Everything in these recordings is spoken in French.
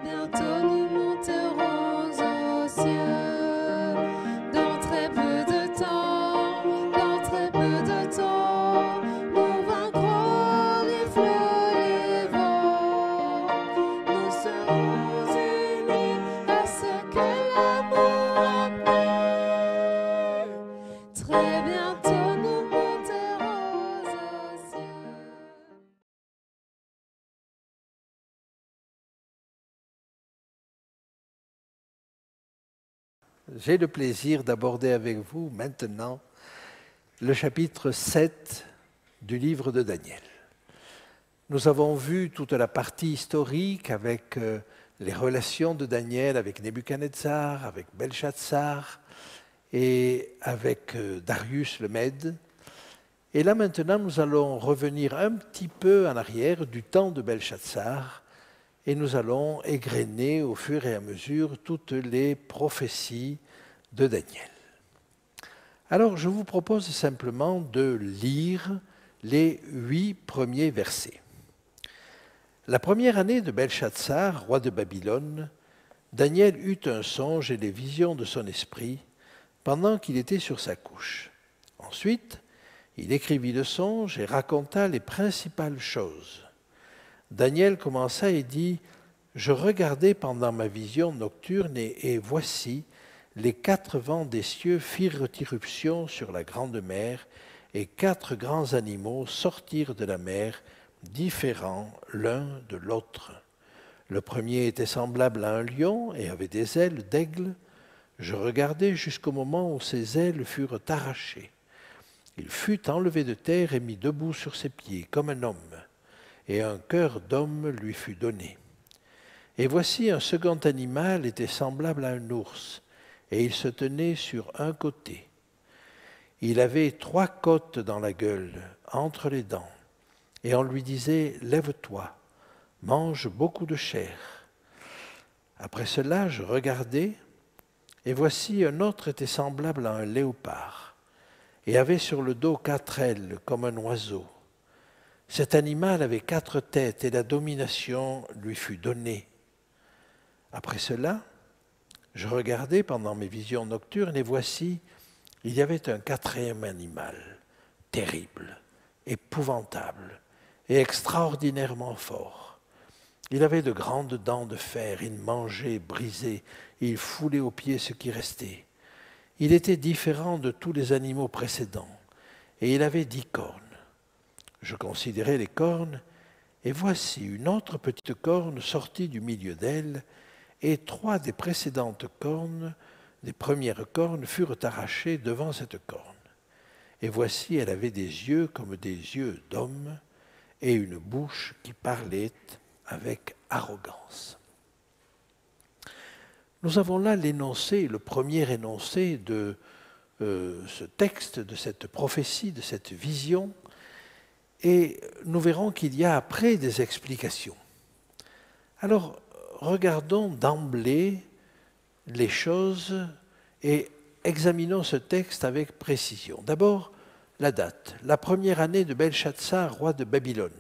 bientôt nous monterons aux cieux. Dans très peu de temps, nous vaincrons les flots, les vents. Nous serons unis à ce que l'amour a plu. Très bientôt nous monterons aux cieux. J'ai le plaisir d'aborder avec vous maintenant le chapitre 7 du livre de Daniel. Nous avons vu toute la partie historique avec les relations de Daniel avec Nebuchadnezzar, avec Belshazzar et avec Darius le Mède. Et là maintenant, nous allons revenir un petit peu en arrière du temps de Belshazzar et nous allons égrener au fur et à mesure toutes les prophéties de Daniel. Alors, je vous propose simplement de lire les 8 premiers versets. La première année de Belshazzar, roi de Babylone, Daniel eut un songe et les visions de son esprit pendant qu'il était sur sa couche. Ensuite, il écrivit le songe et raconta les principales choses. Daniel commença et dit « Je regardais pendant ma vision nocturne et voici, les 4 vents des cieux firent irruption sur la grande mer et 4 grands animaux sortirent de la mer, différents l'un de l'autre. Le premier était semblable à un lion et avait des ailes d'aigle. Je regardais jusqu'au moment où ses ailes furent arrachées. Il fut enlevé de terre et mis debout sur ses pieds comme un homme. Et un cœur d'homme lui fut donné. Et voici un second animal était semblable à un ours, et il se tenait sur un côté. Il avait 3 côtes dans la gueule, entre les dents, et on lui disait « Lève-toi, mange beaucoup de chair ». Après cela, je regardai, et voici un autre était semblable à un léopard, et avait sur le dos 4 ailes comme un oiseau. Cet animal avait 4 têtes et la domination lui fut donnée. Après cela, je regardai pendant mes visions nocturnes et voici, il y avait un 4e animal, terrible, épouvantable et extraordinairement fort. Il avait de grandes dents de fer, il mangeait, brisait, il foulait aux pieds ce qui restait. Il était différent de tous les animaux précédents et il avait 10 cornes. Je considérai les cornes, et voici une autre petite corne sortie du milieu d'elle, et 3 des précédentes cornes, des premières cornes, furent arrachées devant cette corne. Et voici, elle avait des yeux comme des yeux d'homme, et une bouche qui parlait avec arrogance. Nous avons là l'énoncé, le premier énoncé de ce texte, de cette prophétie, de cette vision, et nous verrons qu'il y a après des explications. Alors, regardons d'emblée les choses et examinons ce texte avec précision. D'abord, la date, la première année de Belshazzar, roi de Babylone.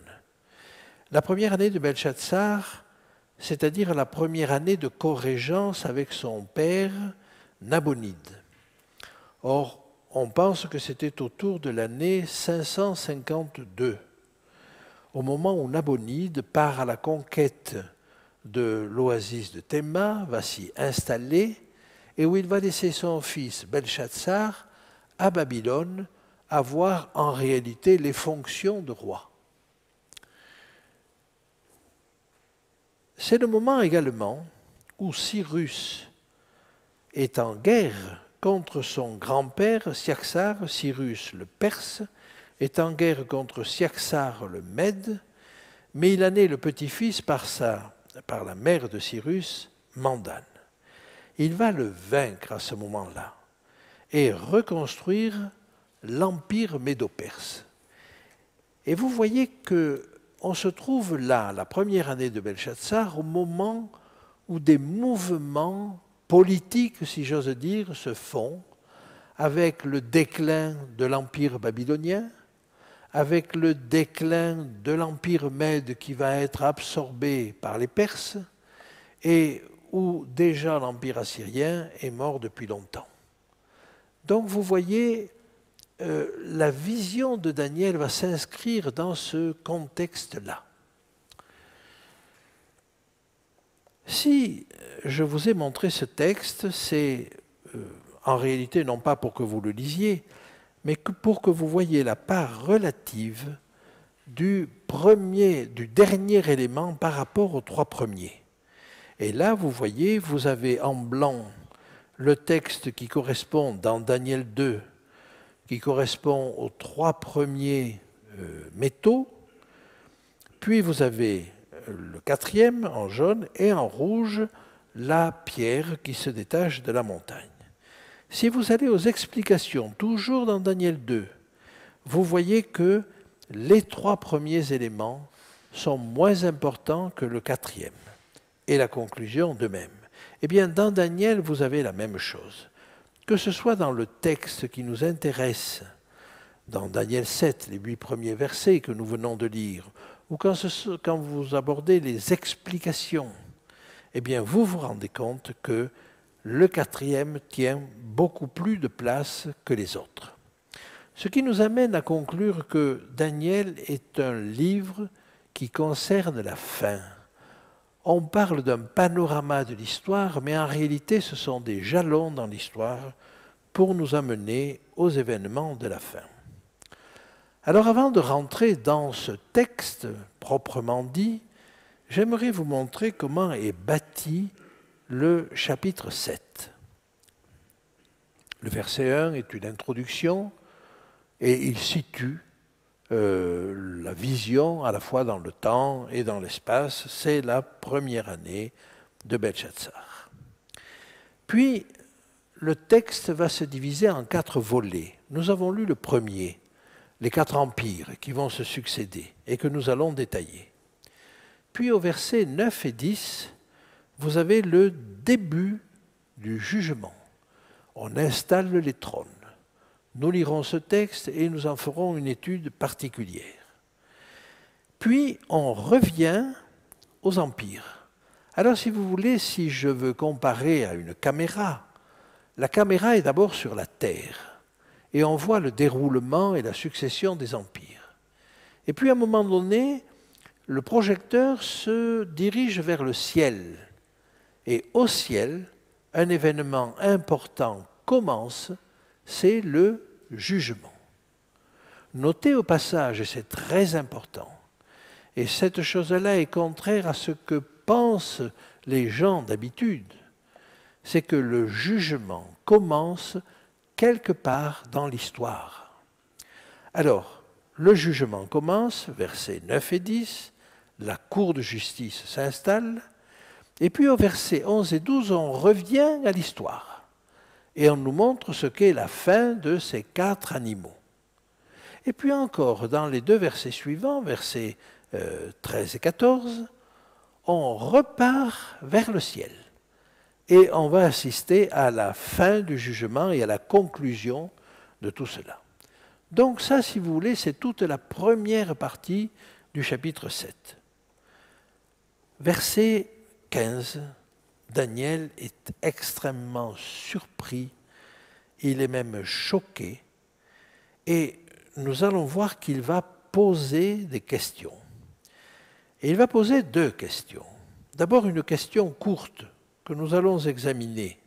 La première année de Belshazzar, c'est-à-dire la première année de corrégence avec son père, Nabonide. Or, on pense que c'était autour de l'année 552, au moment où Nabonide part à la conquête de l'oasis de Théma, va s'y installer, et où il va laisser son fils Belshazzar à Babylone avoir en réalité les fonctions de roi. C'est le moment également où Cyrus est en guerre contre son grand-père Siaxar. Cyrus le Perse est en guerre contre Siaxar le Mède, mais il a né le petit-fils par la mère de Cyrus, Mandane. Il va le vaincre à ce moment-là et reconstruire l'empire médo-perse. Et vous voyez qu'on se trouve là, la première année de Belshazzar, au moment où des mouvements politiques, si j'ose dire, se font avec le déclin de l'empire babylonien, avec le déclin de l'empire mède qui va être absorbé par les Perses, et où déjà l'Empire assyrien est mort depuis longtemps. Donc vous voyez, la vision de Daniel va s'inscrire dans ce contexte-là. Si je vous ai montré ce texte, c'est en réalité non pas pour que vous le lisiez, mais pour que vous voyiez la part relative du dernier élément par rapport aux trois premiers. Et là, vous voyez, vous avez en blanc le texte qui correspond dans Daniel 2, qui correspond aux trois premiers métaux, puis vous avez le quatrième en jaune et en rouge la pierre qui se détache de la montagne. Si vous allez aux explications, toujours dans Daniel 2, vous voyez que les trois premiers éléments sont moins importants que le quatrième, et la conclusion de même. Eh bien, dans Daniel, vous avez la même chose. Que ce soit dans le texte qui nous intéresse, dans Daniel 7, les 8 premiers versets que nous venons de lire, ou quand vous abordez les explications, eh bien, vous vous rendez compte que le quatrième tient beaucoup plus de place que les autres. Ce qui nous amène à conclure que Daniel est un livre qui concerne la fin. On parle d'un panorama de l'histoire, mais en réalité, ce sont des jalons dans l'histoire pour nous amener aux événements de la fin. Alors, avant de rentrer dans ce texte proprement dit, j'aimerais vous montrer comment est bâti le chapitre 7. Le verset 1 est une introduction et il situe la vision à la fois dans le temps et dans l'espace. C'est la première année de Belchatsar. Puis, le texte va se diviser en 4 volets. Nous avons lu le premier, les 4 empires qui vont se succéder et que nous allons détailler. Puis au verset 9 et 10, vous avez le début du jugement. On installe les trônes. Nous lirons ce texte et nous en ferons une étude particulière. Puis on revient aux empires. Alors si vous voulez, si je veux comparer à une caméra, la caméra est d'abord sur la terre. Et on voit le déroulement et la succession des empires. Et puis à un moment donné, le projecteur se dirige vers le ciel. Et au ciel, un événement important commence, c'est le jugement. Notez au passage, et c'est très important, et cette chose-là est contraire à ce que pensent les gens d'habitude, c'est que le jugement commence quelque part dans l'histoire. Alors, le jugement commence, versets 9 et 10, la cour de justice s'installe, et puis au verset 11 et 12, on revient à l'histoire, et on nous montre ce qu'est la fin de ces 4 animaux. Et puis encore, dans les 2 versets suivants, versets 13 et 14, on repart vers le ciel. Et on va assister à la fin du jugement et à la conclusion de tout cela. Donc ça, si vous voulez, c'est toute la première partie du chapitre 7. Verset 15, Daniel est extrêmement surpris, il est même choqué, et nous allons voir qu'il va poser des questions. Et il va poser 2 questions. D'abord une question courte, que nous allons examiner.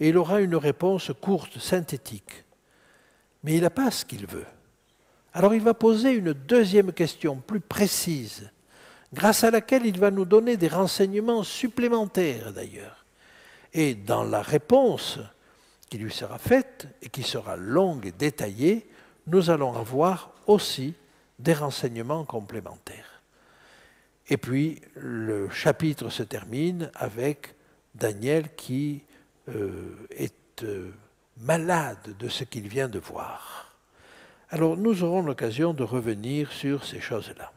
Et il aura une réponse courte, synthétique. Mais il n'a pas ce qu'il veut. Alors il va poser une 2e question, plus précise, grâce à laquelle il va nous donner des renseignements supplémentaires d'ailleurs. Et dans la réponse qui lui sera faite, et qui sera longue et détaillée, nous allons avoir aussi des renseignements complémentaires. Et puis le chapitre se termine avec Daniel qui est malade de ce qu'il vient de voir. Alors nous aurons l'occasion de revenir sur ces choses-là.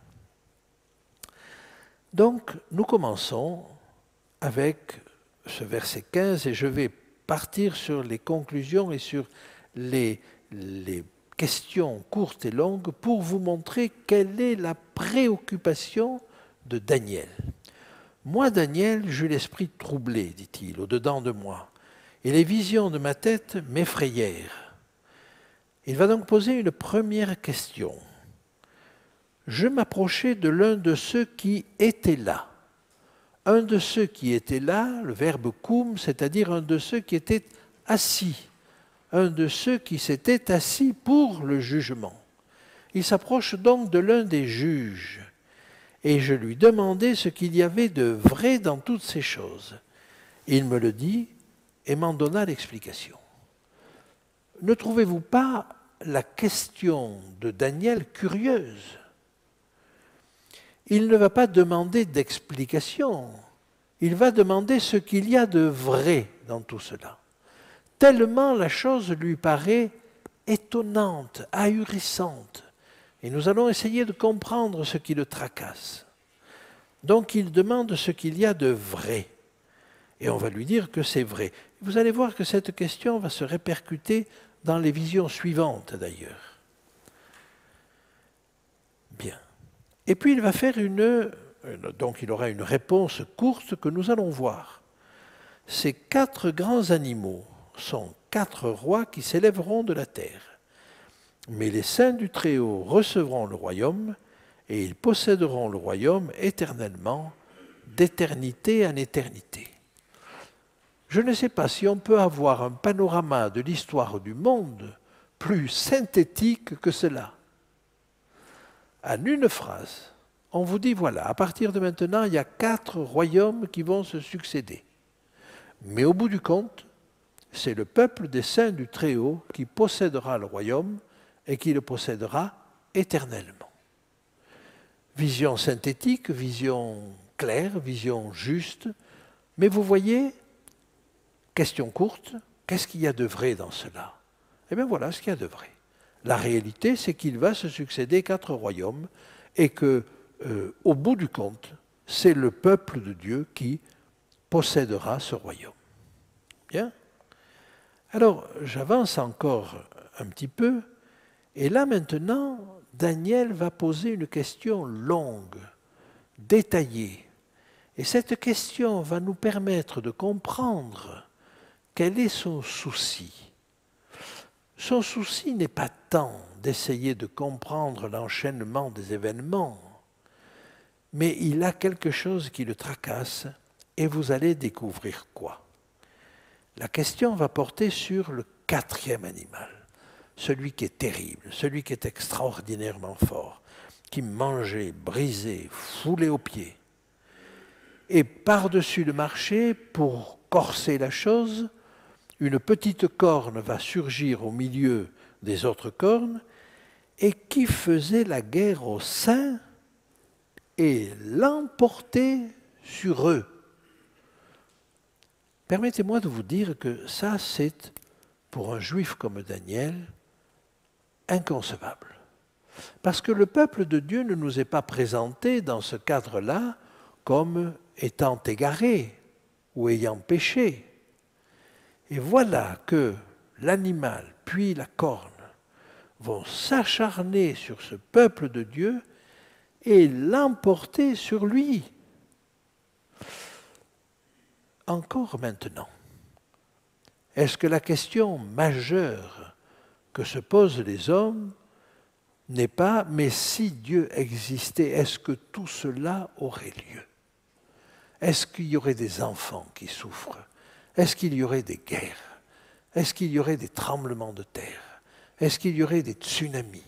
Donc nous commençons avec ce verset 15 et je vais partir sur les conclusions et sur les questions courtes et longues pour vous montrer quelle est la préoccupation de Daniel. Moi, Daniel, j'eus l'esprit troublé, dit-il, au-dedans de moi, et les visions de ma tête m'effrayèrent. Il va donc poser une première question. Je m'approchai de l'un de ceux qui étaient là. Un de ceux qui étaient là, le verbe koum, c'est-à-dire un de ceux qui étaient assis, un de ceux qui s'étaient assis pour le jugement. Il s'approche donc de l'un des juges, et je lui demandai ce qu'il y avait de vrai dans toutes ces choses. Il me le dit et m'en donna l'explication. Ne trouvez-vous pas la question de Daniel curieuse? Il ne va pas demander d'explication, il va demander ce qu'il y a de vrai dans tout cela. Tellement la chose lui paraît étonnante, ahurissante. Et nous allons essayer de comprendre ce qui le tracasse. Donc il demande ce qu'il y a de vrai. Et on va lui dire que c'est vrai. Vous allez voir que cette question va se répercuter dans les visions suivantes d'ailleurs. Bien. Et puis il va faire donc il aura une réponse courte que nous allons voir. Ces 4 grands animaux sont 4 rois qui s'élèveront de la terre. Mais les saints du Très-Haut recevront le royaume et ils posséderont le royaume éternellement, d'éternité en éternité. Je ne sais pas si on peut avoir un panorama de l'histoire du monde plus synthétique que cela. En une phrase, on vous dit voilà, à partir de maintenant, il y a 4 royaumes qui vont se succéder. Mais au bout du compte, c'est le peuple des saints du Très-Haut qui possédera le royaume et qui le possédera éternellement. Vision synthétique, vision claire, vision juste, mais vous voyez, question courte, qu'est-ce qu'il y a de vrai dans cela? Eh bien voilà ce qu'il y a de vrai. La réalité, c'est qu'il va se succéder 4 royaumes et que, au bout du compte, c'est le peuple de Dieu qui possédera ce royaume. Bien? Alors, j'avance encore un petit peu, et là maintenant, Daniel va poser une question longue, détaillée. Et cette question va nous permettre de comprendre quel est son souci. Son souci n'est pas tant d'essayer de comprendre l'enchaînement des événements, mais il a quelque chose qui le tracasse, et vous allez découvrir quoi. La question va porter sur le 4e animal, celui qui est terrible, celui qui est extraordinairement fort, qui mangeait, brisait, foulait aux pieds. Et par-dessus le marché, pour corser la chose, une petite corne va surgir au milieu des autres cornes et qui faisait la guerre aux saints et l'emporter sur eux. Permettez-moi de vous dire que ça, c'est, pour un juif comme Daniel, inconcevable. Parce que le peuple de Dieu ne nous est pas présenté dans ce cadre-là comme étant égaré ou ayant péché. Et voilà que l'animal puis la corne vont s'acharner sur ce peuple de Dieu et l'emporter sur lui. Encore maintenant, est-ce que la question majeure que se posent les hommes n'est pas « mais si Dieu existait, est-ce que tout cela aurait lieu? Est-ce qu'il y aurait des enfants qui souffrent? Est-ce qu'il y aurait des guerres? Est-ce qu'il y aurait des tremblements de terre? Est-ce qu'il y aurait des tsunamis ?»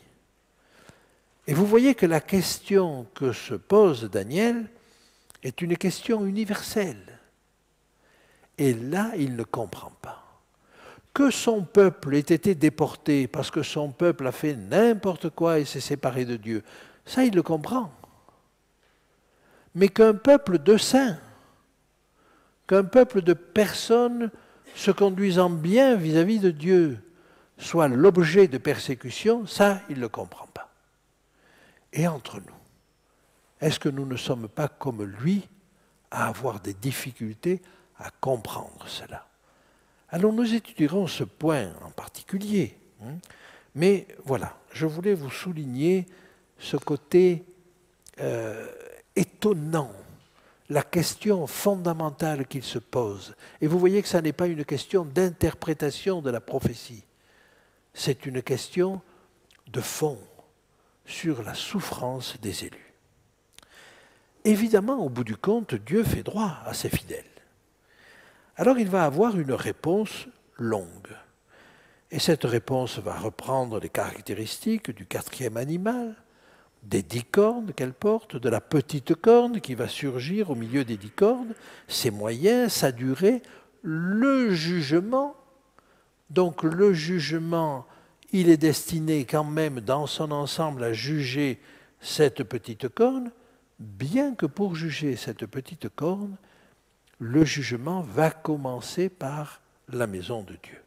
Et vous voyez que la question que se pose Daniel est une question universelle. Et là, il ne comprend pas. Que son peuple ait été déporté parce que son peuple a fait n'importe quoi et s'est séparé de Dieu, ça, il le comprend. Mais qu'un peuple de saints, qu'un peuple de personnes se conduisant bien vis-à-vis de Dieu soit l'objet de persécution, ça, il ne le comprend pas. Et entre nous, est-ce que nous ne sommes pas comme lui à avoir des difficultés à comprendre cela? Alors nous étudierons ce point en particulier, mais voilà, je voulais vous souligner ce côté étonnant, la question fondamentale qu'il se pose. Et vous voyez que ça n'est pas une question d'interprétation de la prophétie, c'est une question de fond sur la souffrance des élus. Évidemment, au bout du compte, Dieu fait droit à ses fidèles. Alors il va avoir une réponse longue. Et cette réponse va reprendre les caractéristiques du quatrième animal, des 10 cornes qu'elle porte, de la petite corne qui va surgir au milieu des 10 cornes, ses moyens, sa durée, le jugement. Donc le jugement, il est destiné quand même dans son ensemble à juger cette petite corne, bien que pour juger cette petite corne, le jugement va commencer par la maison de Dieu.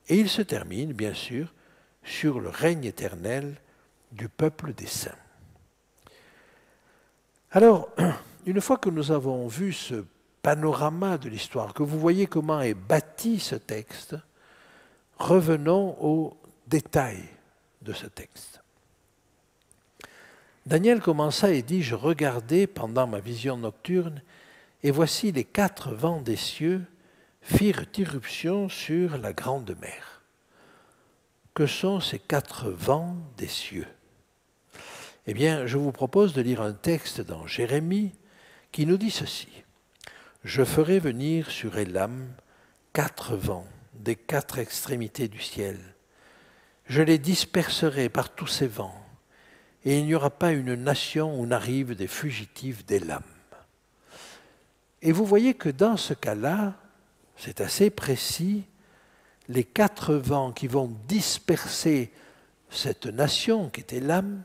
Et il se termine, bien sûr, sur le règne éternel du peuple des saints. Alors, une fois que nous avons vu ce panorama de l'histoire, que vous voyez comment est bâti ce texte, revenons aux détails de ce texte. Daniel commença et dit « Je regardais pendant ma vision nocturne, et voici les 4 vents des cieux firent irruption sur la grande mer. » Que sont ces 4 vents des cieux? Eh bien, je vous propose de lire un texte dans Jérémie qui nous dit ceci. « Je ferai venir sur Élam 4 vents des 4 extrémités du ciel. Je les disperserai par tous ces vents, et il n'y aura pas une nation où n'arrivent des fugitifs d'Élam. » Et vous voyez que dans ce cas-là, c'est assez précis, les 4 vents qui vont disperser cette nation qui est Élam,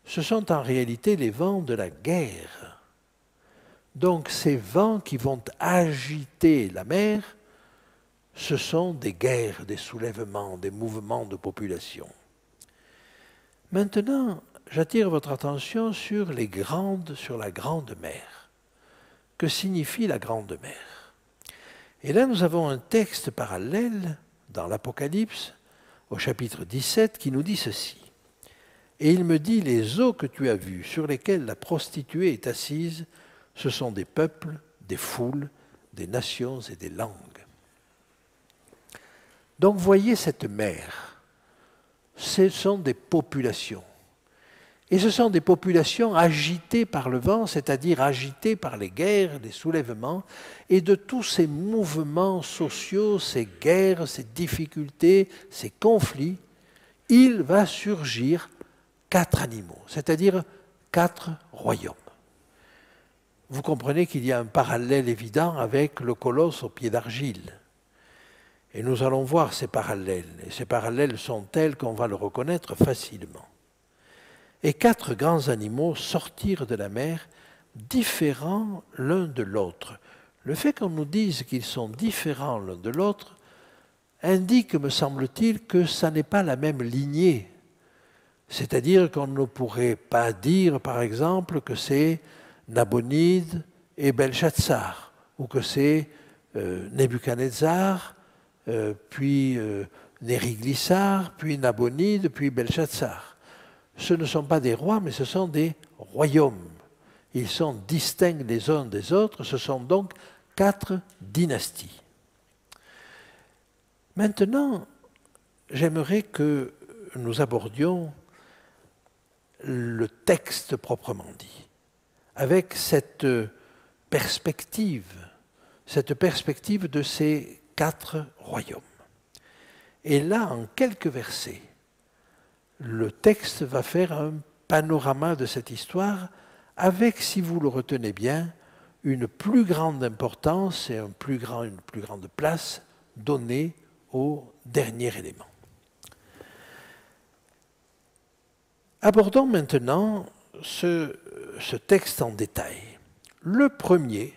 ce sont en réalité les vents de la guerre. Donc ces vents qui vont agiter la mer, ce sont des guerres, des soulèvements, des mouvements de population. Maintenant, j'attire votre attention sur la grande mer. Que signifie la grande mer? Et là, nous avons un texte parallèle dans l'Apocalypse, au chapitre 17, qui nous dit ceci. « Et il me dit, les eaux que tu as vues, sur lesquelles la prostituée est assise, ce sont des peuples, des foules, des nations et des langues. » Donc, voyez cette mer. Ce sont des populations. Et ce sont des populations agitées par le vent, c'est-à-dire agitées par les guerres, les soulèvements, et de tous ces mouvements sociaux, ces guerres, ces difficultés, ces conflits, il va surgir 4 animaux, c'est-à-dire 4 royaumes. Vous comprenez qu'il y a un parallèle évident avec le colosse au pied d'argile. Et nous allons voir ces parallèles, et ces parallèles sont tels qu'on va le reconnaître facilement. Et 4 grands animaux sortirent de la mer, différents l'un de l'autre. Le fait qu'on nous dise qu'ils sont différents l'un de l'autre indique, me semble-t-il, que ça n'est pas la même lignée. C'est-à-dire qu'on ne pourrait pas dire, par exemple, que c'est Nabonide et Belshazzar, ou que c'est Nebuchadnezzar, puis Nériglissar, puis Nabonide, puis Belshazzar. Ce ne sont pas des rois, mais ce sont des royaumes. Ils sont distincts les uns des autres, ce sont donc 4 dynasties. Maintenant, j'aimerais que nous abordions le texte proprement dit, avec cette perspective de ces 4 royaumes. Et là, en quelques versets, le texte va faire un panorama de cette histoire avec, si vous le retenez bien, une plus grande importance et une plus grande place donnée au dernier élément. Abordons maintenant ce texte en détail. Le premier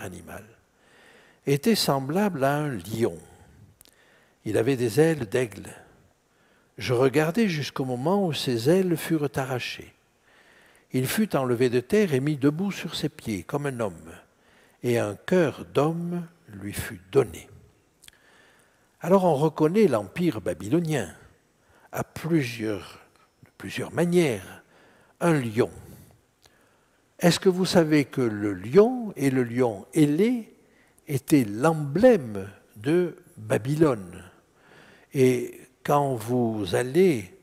animal, était semblable à un lion. Il avait des ailes d'aigle. Je regardai jusqu'au moment où ses ailes furent arrachées. Il fut enlevé de terre et mis debout sur ses pieds, comme un homme, et un cœur d'homme lui fut donné. Alors on reconnaît l'empire babylonien à de plusieurs manières. Un lion. Est-ce que vous savez que le lion et le lion ailé étaient l'emblème de Babylone? Et quand vous allez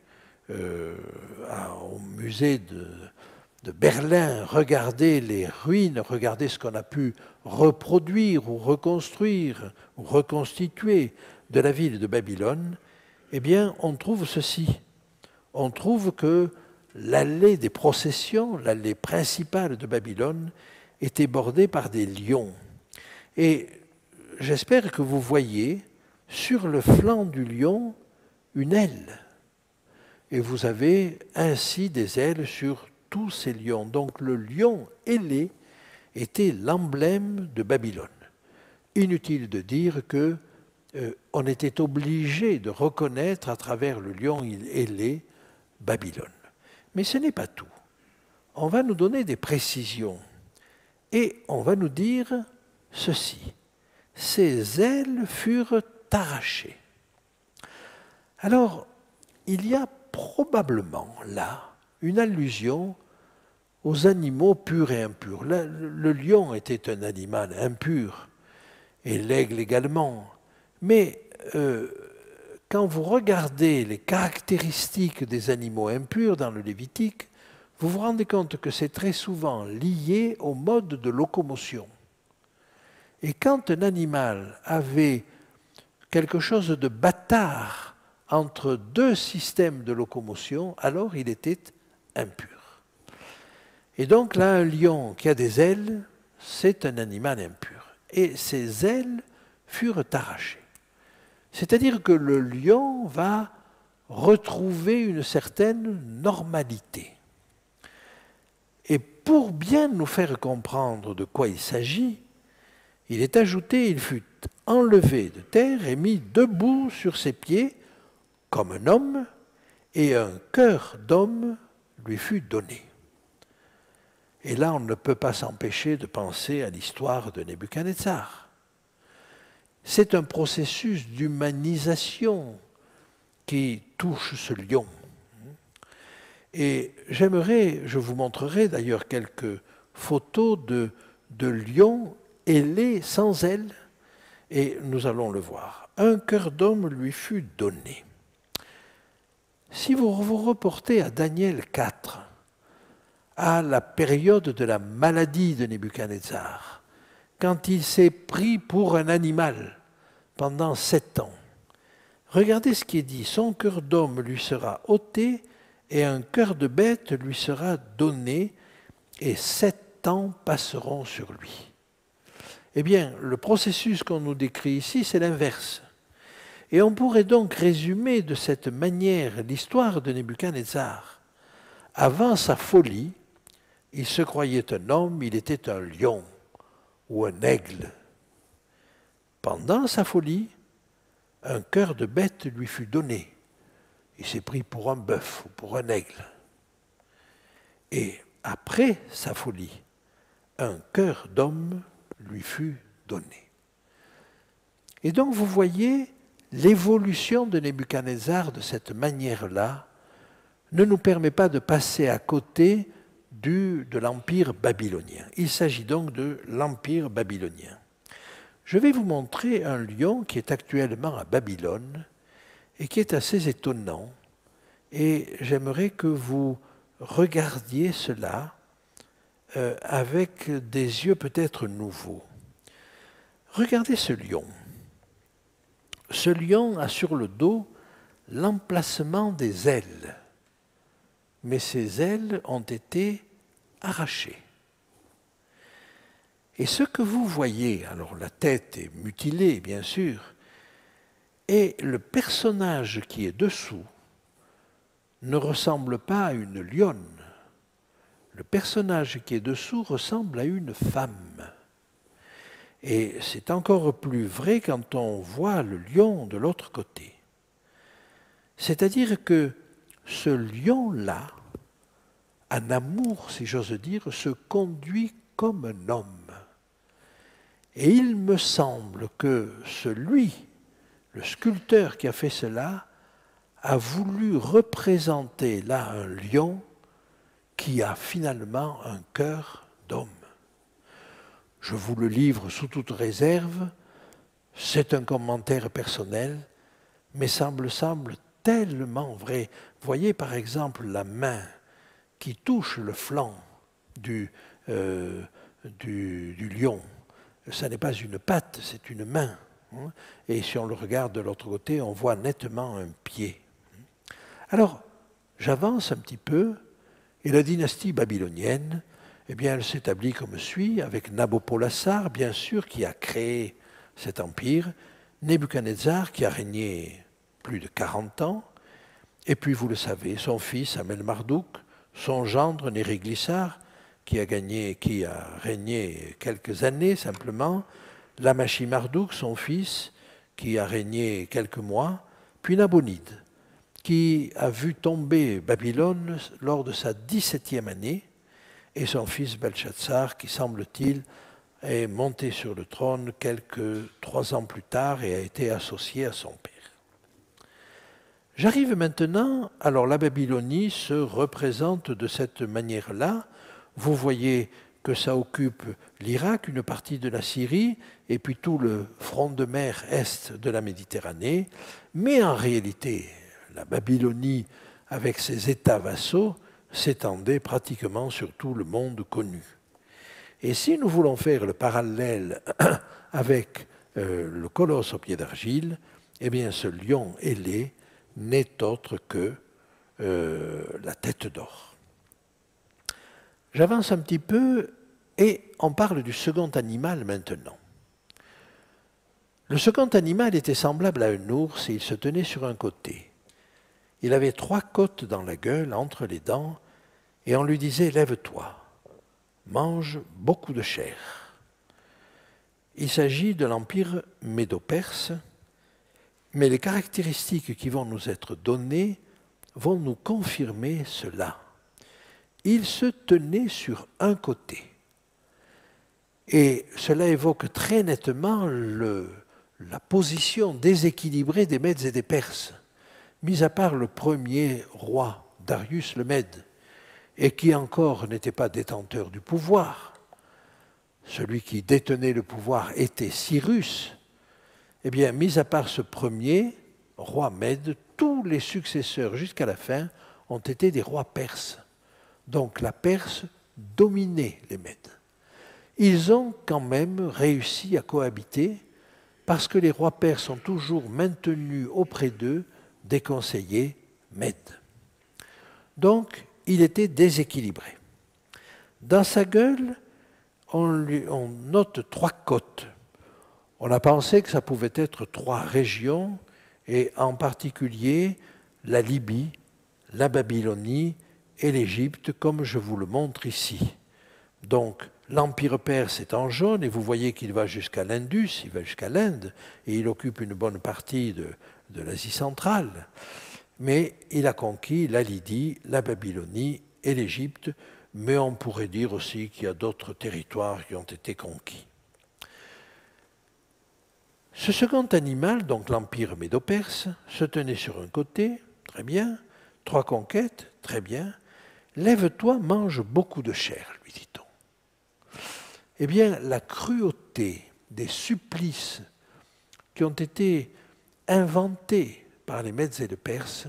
au musée de Berlin, regarder les ruines, regarder ce qu'on a pu reproduire ou reconstruire ou reconstituer de la ville de Babylone, eh bien, on trouve ceci. On trouve que l'allée des processions, l'allée principale de Babylone, était bordée par des lions. Et j'espère que vous voyez sur le flanc du lion une aile. Et vous avez ainsi des ailes sur tous ces lions. Donc le lion ailé était l'emblème de Babylone. Inutile de dire que on était obligé de reconnaître à travers le lion ailé Babylone. Mais ce n'est pas tout. On va nous donner des précisions et on va nous dire ceci. Ses ailes furent arrachées. Alors, il y a probablement là une allusion aux animaux purs et impurs. Le lion était un animal impur et l'aigle également. Mais quand vous regardez les caractéristiques des animaux impurs dans le Lévitique, vous vous rendez compte que c'est très souvent lié au mode de locomotion. Et quand un animal avait quelque chose de bâtard entre deux systèmes de locomotion, alors il était impur. Et donc là, un lion qui a des ailes, c'est un animal impur. Et ses ailes furent arrachées. C'est-à-dire que le lion va retrouver une certaine normalité. Et pour bien nous faire comprendre de quoi il s'agit, il est ajouté, il fut enlevé de terre et mis debout sur ses pieds comme un homme, et un cœur d'homme lui fut donné. Et là, on ne peut pas s'empêcher de penser à l'histoire de Nebuchadnezzar. C'est un processus d'humanisation qui touche ce lion. Et je vous montrerai d'ailleurs quelques photos de lions ailés sans ailes, et nous allons le voir. Un cœur d'homme lui fut donné. Si vous vous reportez à Daniel 4, à la période de la maladie de Nebuchadnezzar, quand il s'est pris pour un animal pendant 7 ans, regardez ce qui est dit. Son cœur d'homme lui sera ôté et un cœur de bête lui sera donné, et 7 ans passeront sur lui. Eh bien, le processus qu'on nous décrit ici, c'est l'inverse. Et on pourrait donc résumer de cette manière l'histoire de Nebuchadnezzar. Avant sa folie, il se croyait un homme, il était un lion ou un aigle. Pendant sa folie, un cœur de bête lui fut donné. Il s'est pris pour un bœuf ou pour un aigle. Et après sa folie, un cœur d'homme lui fut donné. Et donc vous voyez, l'évolution de Nebuchadnezzar de cette manière-là ne nous permet pas de passer à côté de l'empire babylonien. Il s'agit donc de l'empire babylonien. Je vais vous montrer un lion qui est actuellement à Babylone et qui est assez étonnant. Et j'aimerais que vous regardiez cela avec des yeux peut-être nouveaux. Regardez ce lion. Ce lion a sur le dos l'emplacement des ailes, mais ces ailes ont été arrachées. Et ce que vous voyez, alors la tête est mutilée bien sûr, et le personnage qui est dessous ne ressemble pas à une lionne. Le personnage qui est dessous ressemble à une femme. Et c'est encore plus vrai quand on voit le lion de l'autre côté. C'est-à-dire que ce lion-là, en amour, si j'ose dire, se conduit comme un homme. Et il me semble que celui, le sculpteur qui a fait cela, a voulu représenter là un lion qui a finalement un cœur d'homme. Je vous le livre sous toute réserve, c'est un commentaire personnel, mais semble tellement vrai. Voyez par exemple la main qui touche le flanc du lion. Ça n'est pas une patte, c'est une main. Et si on le regarde de l'autre côté, on voit nettement un pied. Alors, j'avance un petit peu, et la dynastie babylonienne, eh bien, elle s'établit comme suit, avec Nabopolassar, bien sûr, qui a créé cet empire, Nebuchadnezzar, qui a régné plus de 40 ans, et puis, vous le savez, son fils Amel-Marduk, son gendre Nériglissar, qui a régné quelques années simplement, Lamachi-Marduk, son fils, qui a régné quelques mois, puis Nabonide, qui a vu tomber Babylone lors de sa 17e année, et son fils Belshazzar, qui semble-t-il est monté sur le trône quelques 3 ans plus tard et a été associé à son père. J'arrive maintenant, alors la Babylonie se représente de cette manière-là. Vous voyez que ça occupe l'Irak, une partie de la Syrie, et puis tout le front de mer est de la Méditerranée. Mais en réalité, la Babylonie, avec ses États vassaux, s'étendait pratiquement sur tout le monde connu. Et si nous voulons faire le parallèle avec le colosse au pied d'argile, eh bien ce lion ailé n'est autre que la tête d'or. J'avance un petit peu et on parle du second animal maintenant. Le second animal était semblable à un ours et il se tenait sur un côté. Il avait 3 côtes dans la gueule, entre les dents, et on lui disait « Lève-toi, mange beaucoup de chair ». Il s'agit de l'empire médo-perse, mais les caractéristiques qui vont nous être données vont nous confirmer cela. Il se tenait sur un côté. Et cela évoque très nettement la position déséquilibrée des Mèdes et des Perses, mis à part le premier roi, Darius le Mède, et qui encore n'était pas détenteur du pouvoir. Celui qui détenait le pouvoir était Cyrus. Eh bien, mis à part ce premier roi Mède, tous les successeurs jusqu'à la fin ont été des rois perses. Donc la Perse dominait les Mèdes. Ils ont quand même réussi à cohabiter parce que les rois perses ont toujours maintenu auprès d'eux des conseillers Mèdes. Donc, il était déséquilibré. Dans sa gueule, on note 3 côtes. On a pensé que ça pouvait être 3 régions, et en particulier la Libye, la Babylonie et l'Égypte, comme je vous le montre ici. Donc, l'Empire perse est en jaune, et vous voyez qu'il va jusqu'à l'Indus, il va jusqu'à l'Inde, et il occupe une bonne partie de l'Asie centrale. Mais il a conquis la Lydie, la Babylonie et l'Égypte, mais on pourrait dire aussi qu'il y a d'autres territoires qui ont été conquis. Ce second animal, donc l'Empire médo-perse, se tenait sur un côté, très bien, 3 conquêtes, très bien. Lève-toi, mange beaucoup de chair, lui dit-on. Eh bien, la cruauté des supplices qui ont été inventés par les Mèdes et les Perses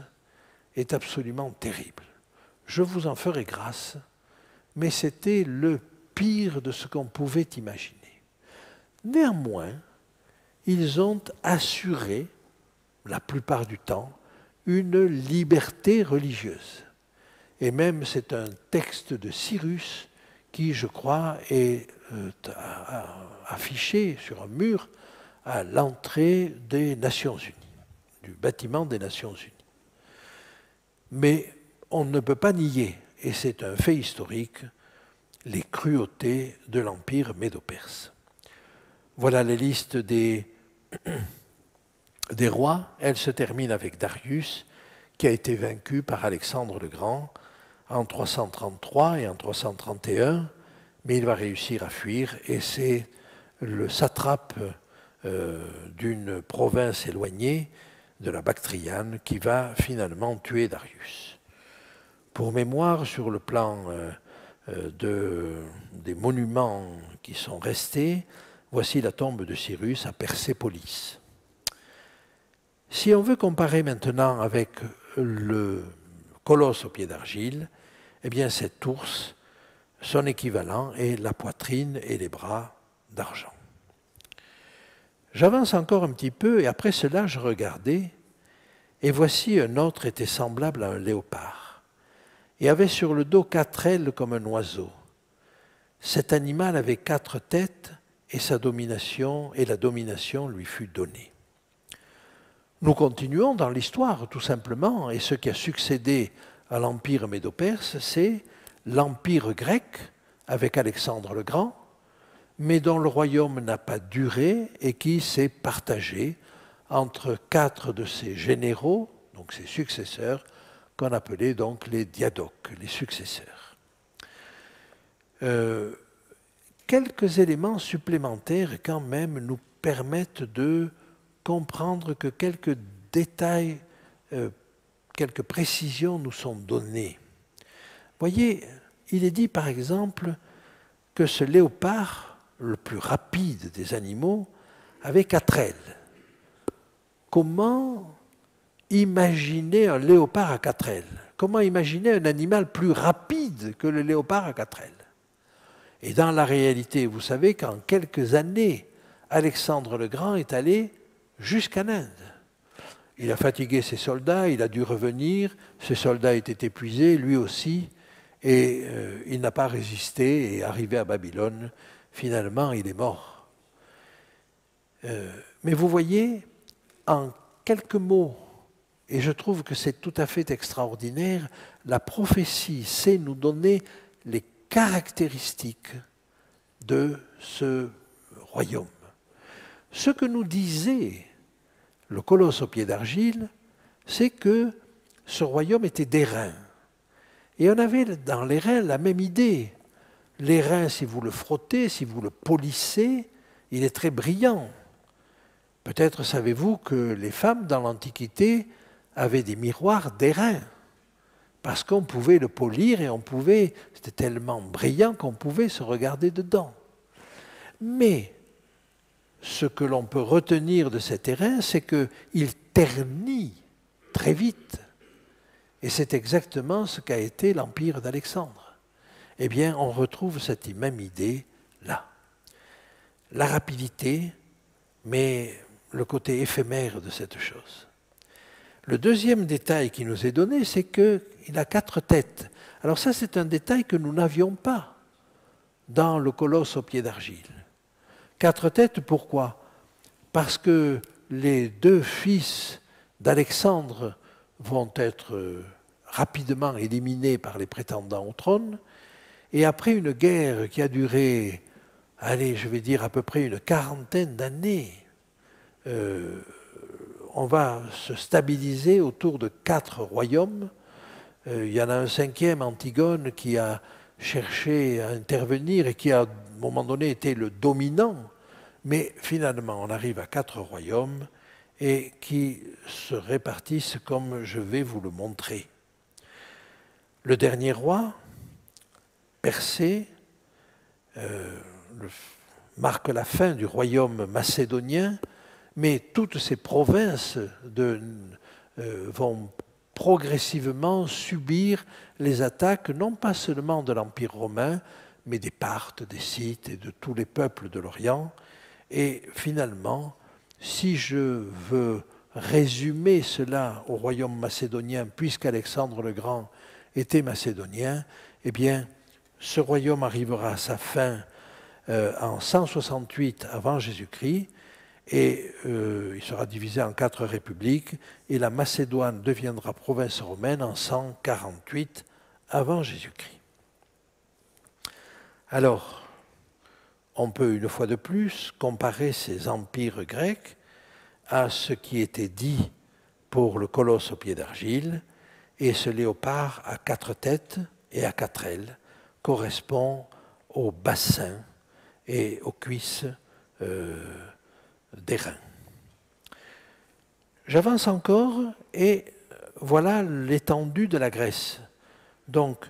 est absolument terrible. Je vous en ferai grâce, mais c'était le pire de ce qu'on pouvait imaginer. Néanmoins, ils ont assuré, la plupart du temps, une liberté religieuse. Et même c'est un texte de Cyrus qui, je crois, est affiché sur un mur à l'entrée des Nations Unies, du bâtiment des Nations Unies. Mais on ne peut pas nier, et c'est un fait historique, les cruautés de l'Empire médo-perse. Voilà la liste des rois. Elle se termine avec Darius, qui a été vaincu par Alexandre le Grand en 333 et en 331, mais il va réussir à fuir, et c'est le satrape d'une province éloignée, de la Bactriane, qui va finalement tuer Darius. Pour mémoire, sur le plan des monuments qui sont restés, voici la tombe de Cyrus à Persépolis. Si on veut comparer maintenant avec le colosse au pied d'argile, eh bien cet ours, son équivalent est la poitrine et les bras d'argent. J'avance encore un petit peu et après cela je regardais et voici un autre était semblable à un léopard et avait sur le dos 4 ailes comme un oiseau. Cet animal avait 4 têtes et la domination lui fut donnée. Nous continuons dans l'histoire tout simplement et ce qui a succédé à l'empire médo-perse, c'est l'empire grec avec Alexandre le Grand, mais dont le royaume n'a pas duré et qui s'est partagé entre 4 de ses généraux, donc ses successeurs, qu'on appelait donc les diadoques, les successeurs. Quelques éléments supplémentaires quand même nous permettent de comprendre que quelques détails, quelques précisions nous sont données. Voyez, il est dit par exemple que ce léopard, le plus rapide des animaux, avait 4 ailes. Comment imaginer un léopard à 4 ailes? Comment imaginer un animal plus rapide que le léopard à 4 ailes? Et dans la réalité, vous savez qu'en quelques années, Alexandre le Grand est allé jusqu'en Inde. Il a fatigué ses soldats, il a dû revenir, ses soldats étaient épuisés, lui aussi, et il n'a pas résisté et arrivé à Babylone, finalement il est mort. Mais vous voyez, en quelques mots, et je trouve que c'est tout à fait extraordinaire, la prophétie sait nous donner les caractéristiques de ce royaume. Ce que nous disait le colosse au pied d'argile, c'est que ce royaume était d'airain. Et on avait dans les reins la même idée. L'airain, si vous le frottez, si vous le polissez, il est très brillant. Peut-être savez-vous que les femmes dans l'Antiquité avaient des miroirs d'airain, parce qu'on pouvait le polir et c'était tellement brillant qu'on pouvait se regarder dedans. Mais ce que l'on peut retenir de cet airain, c'est qu'il ternit très vite. Et c'est exactement ce qu'a été l'empire d'Alexandre. Eh bien, on retrouve cette même idée là. La rapidité, mais le côté éphémère de cette chose. Le deuxième détail qui nous est donné, c'est qu'il a 4 têtes. Alors ça, c'est un détail que nous n'avions pas dans le colosse au pied d'argile. 4 têtes, pourquoi? Parce que les 2 fils d'Alexandre vont être rapidement éliminés par les prétendants au trône, et après une guerre qui a duré, allez, je vais dire à peu près une 40aine d'années, on va se stabiliser autour de 4 royaumes. Il y en a un 5e, Antigone, qui a cherché à intervenir et qui a, à un moment donné, été le dominant. Mais finalement, on arrive à 4 royaumes et qui se répartissent comme je vais vous le montrer. Le dernier roi, Persée, marque la fin du royaume macédonien, mais toutes ces provinces vont progressivement subir les attaques, non pas seulement de l'Empire romain, mais des Parthes, des Scythes et de tous les peuples de l'Orient. Et finalement, si je veux résumer cela au royaume macédonien, puisqu'Alexandre le Grand était macédonien, eh bien, ce royaume arrivera à sa fin en 168 avant Jésus-Christ, et il sera divisé en 4 républiques, et la Macédoine deviendra province romaine en 148 avant Jésus-Christ. Alors, on peut une fois de plus comparer ces empires grecs à ce qui était dit pour le colosse au pied d'argile, et ce léopard à 4 têtes et à 4 ailes correspond au bassin et aux cuisses d'airain. J'avance encore et voilà l'étendue de la Grèce. Donc,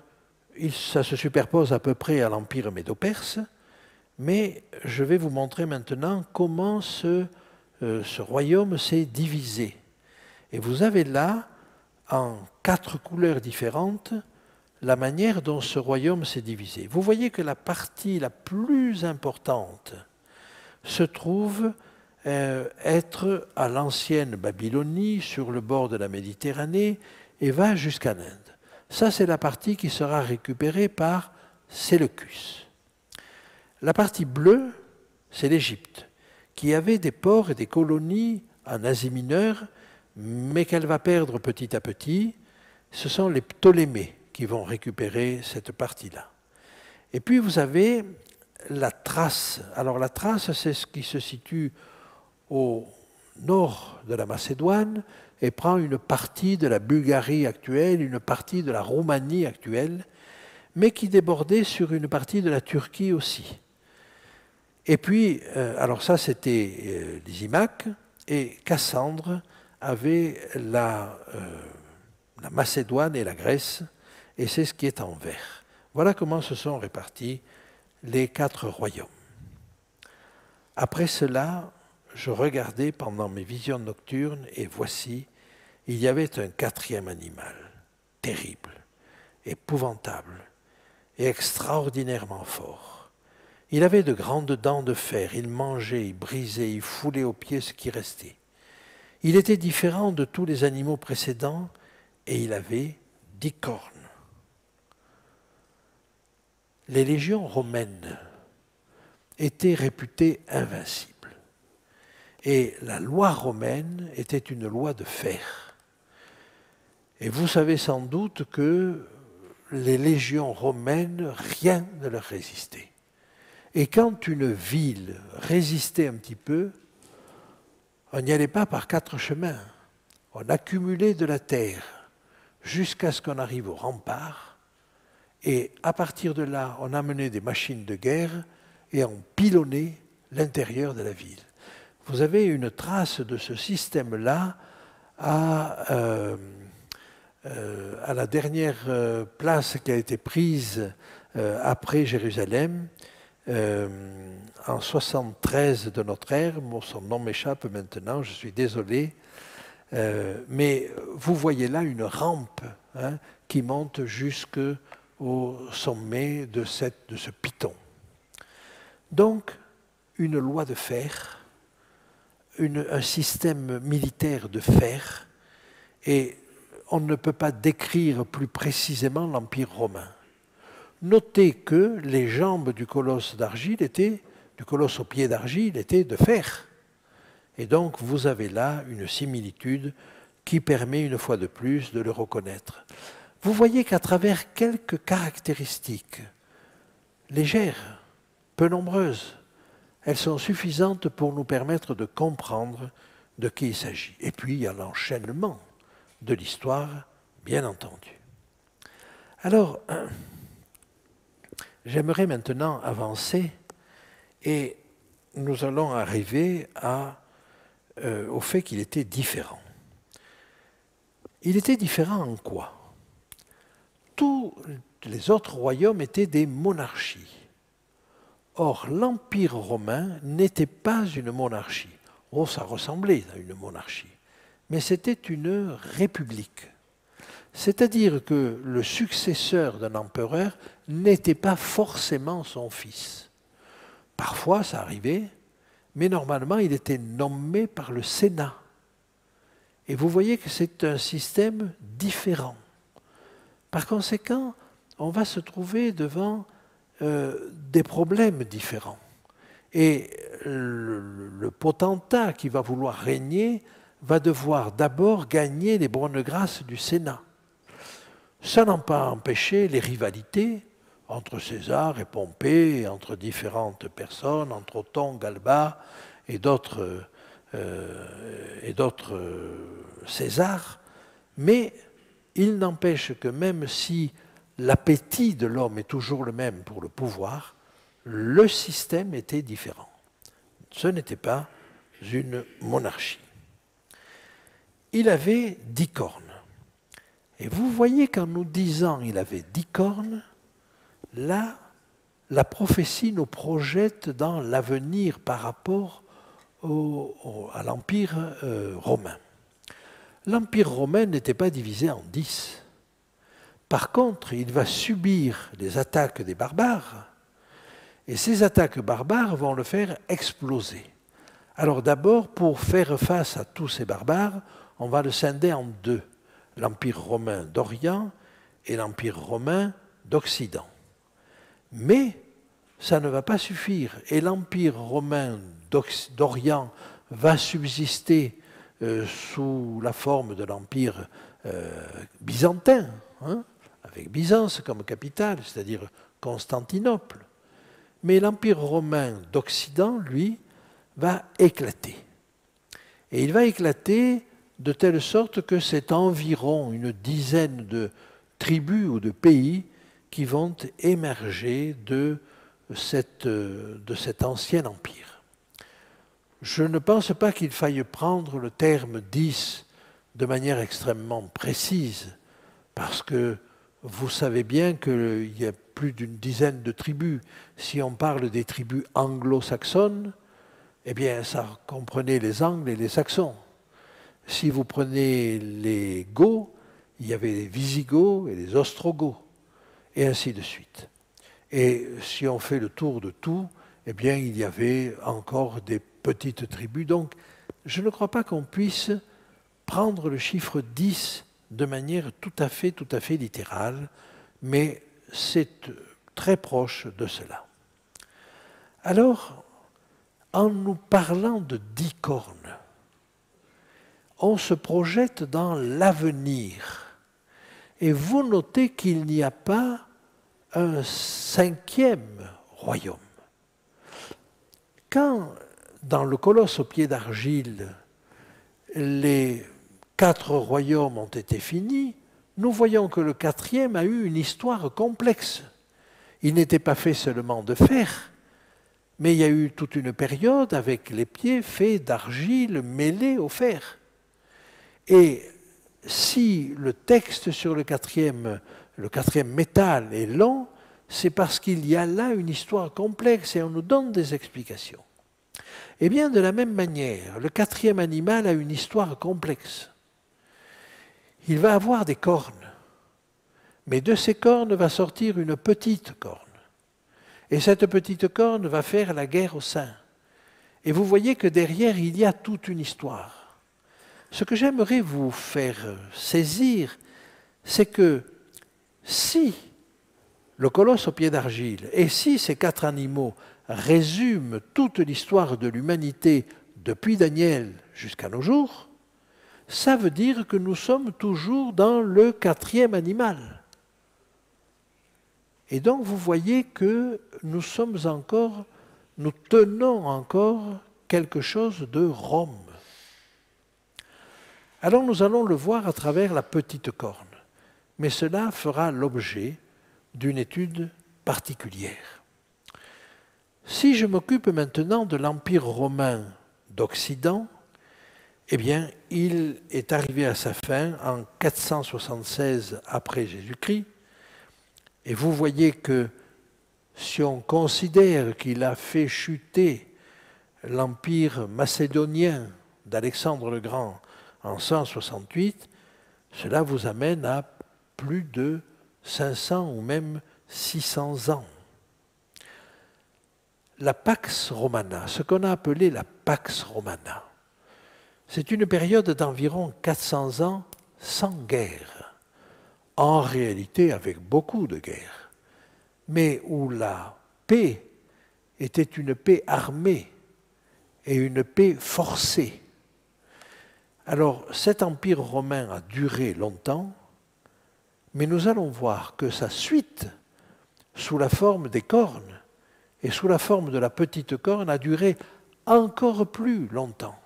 ça se superpose à peu près à l'Empire médo-perse, mais je vais vous montrer maintenant comment ce royaume s'est divisé. Et vous avez là, en 4 couleurs différentes, la manière dont ce royaume s'est divisé. Vous voyez que la partie la plus importante se trouve être à l'ancienne Babylonie, sur le bord de la Méditerranée, et va jusqu'à l'Inde. Ça, c'est la partie qui sera récupérée par Séleucus. La partie bleue, c'est l'Égypte, qui avait des ports et des colonies en Asie mineure, mais qu'elle va perdre petit à petit. Ce sont les Ptolémées qui vont récupérer cette partie-là. Et puis vous avez la Thrace. Alors la Thrace, c'est ce qui se situe au nord de la Macédoine et prend une partie de la Bulgarie actuelle, une partie de la Roumanie actuelle, mais qui débordait sur une partie de la Turquie aussi. Et puis, alors ça c'était Lysimaque, et Cassandre avait la Macédoine et la Grèce, et c'est ce qui est en vert. Voilà comment se sont répartis les 4 royaumes. Après cela, je regardais pendant mes visions nocturnes, et voici, il y avait un 4e animal, terrible, épouvantable et extraordinairement fort. Il avait de grandes dents de fer, il mangeait, il brisait, il foulait aux pieds ce qui restait. Il était différent de tous les animaux précédents, et il avait 10 cornes. Les légions romaines étaient réputées invincibles. Et la loi romaine était une loi de fer. Et vous savez sans doute que les légions romaines, rien ne leur résistait. Et quand une ville résistait un petit peu, on n'y allait pas par 4 chemins. On accumulait de la terre jusqu'à ce qu'on arrive au rempart. Et à partir de là, on amenait des machines de guerre et on pilonnait l'intérieur de la ville. Vous avez une trace de ce système-là à la dernière place qui a été prise après Jérusalem, en 73 de notre ère. Son nom m'échappe maintenant, je suis désolé. Mais vous voyez là une rampe qui monte jusqu'au sommet de ce piton. Donc, une loi de fer, un système militaire de fer, et on ne peut pas décrire plus précisément l'Empire romain. Notez que les jambes du colosse d'argile du colosse au pied d'argile étaient de fer. Et donc vous avez là une similitude qui permet une fois de plus de le reconnaître. Vous voyez qu'à travers quelques caractéristiques légères, peu nombreuses, elles sont suffisantes pour nous permettre de comprendre de qui il s'agit. Et puis il y a l'enchaînement de l'histoire, bien entendu. Alors, j'aimerais maintenant avancer et nous allons arriver au fait qu'il était différent. Il était différent en quoi? Tous les autres royaumes étaient des monarchies. Or, l'Empire romain n'était pas une monarchie. Oh, ça ressemblait à une monarchie. Mais c'était une république. C'est-à-dire que le successeur d'un empereur n'était pas forcément son fils. Parfois, ça arrivait, mais normalement, il était nommé par le Sénat. Et vous voyez que c'est un système différent. Par conséquent, on va se trouver devant des problèmes différents. Et le potentat qui va vouloir régner va devoir d'abord gagner les bonnes grâces du Sénat. Ça n'a pas empêché les rivalités entre César et Pompée, entre différentes personnes, entre Othon, Galba et d'autres Césars, mais il n'empêche que même si l'appétit de l'homme est toujours le même pour le pouvoir, le système était différent. Ce n'était pas une monarchie. Il avait 10 cornes. Et vous voyez qu'en nous disant il avait 10 cornes, là, la prophétie nous projette dans l'avenir par rapport à l'Empire romain. L'Empire romain n'était pas divisé en 10. Par contre, il va subir les attaques des barbares, et ces attaques barbares vont le faire exploser. Alors d'abord, pour faire face à tous ces barbares, on va le scinder en deux, l'Empire romain d'Orient et l'Empire romain d'Occident. Mais ça ne va pas suffire, et l'Empire romain d'Orient va subsister sous la forme de l'Empire byzantin, hein, avec Byzance comme capitale, c'est-à-dire Constantinople. Mais l'Empire romain d'Occident, lui, va éclater. Et il va éclater de telle sorte que c'est environ une dizaine de tribus ou de pays qui vont émerger de cet ancien empire. Je ne pense pas qu'il faille prendre le terme 10 de manière extrêmement précise, parce que vous savez bien qu'il y a plus d'une dizaine de tribus. Si on parle des tribus anglo-saxonnes, eh bien, ça comprenait les Angles et les Saxons. Si vous prenez les Goths, il y avait les Visigoths et les Ostrogoths, et ainsi de suite. Et si on fait le tour de tout, eh bien, il y avait encore des petites tribus. Donc, je ne crois pas qu'on puisse prendre le chiffre 10 de manière tout à fait littérale, mais c'est très proche de cela. Alors, en nous parlant de 10 cornes, on se projette dans l'avenir. Et vous notez qu'il n'y a pas un 5e royaume. Quand, dans le colosse au pied d'argile, les 4 royaumes ont été finis, nous voyons que le 4e a eu une histoire complexe. Il n'était pas fait seulement de fer, mais il y a eu toute une période avec les pieds faits d'argile mêlée au fer. Et si le texte sur le quatrième métal est long, c'est parce qu'il y a là une histoire complexe et on nous donne des explications. Eh bien, de la même manière, le 4e animal a une histoire complexe. Il va avoir des cornes, mais de ces cornes va sortir une petite corne. Et cette petite corne va faire la guerre au sein. Et vous voyez que derrière, il y a toute une histoire. Ce que j'aimerais vous faire saisir, c'est que si le colosse au pied d'argile et si ces 4 animaux résument toute l'histoire de l'humanité depuis Daniel jusqu'à nos jours, ça veut dire que nous sommes toujours dans le 4e animal. Et donc vous voyez que nous tenons encore quelque chose de Rome. Alors nous allons le voir à travers la petite corne, mais cela fera l'objet d'une étude particulière. Si je m'occupe maintenant de l'Empire romain d'Occident, eh bien, il est arrivé à sa fin en 476 après Jésus-Christ, et vous voyez que si on considère qu'il a fait chuter l'Empire macédonien d'Alexandre le Grand en 168, cela vous amène à plus de 500 ou même 600 ans. La Pax Romana, ce qu'on a appelé la Pax Romana, c'est une période d'environ 400 ans sans guerre, en réalité avec beaucoup de guerres, mais où la paix était une paix armée et une paix forcée. Alors cet empire romain a duré longtemps, mais nous allons voir que sa suite, sous la forme des cornes et sous la forme de la petite corne, a duré encore plus longtemps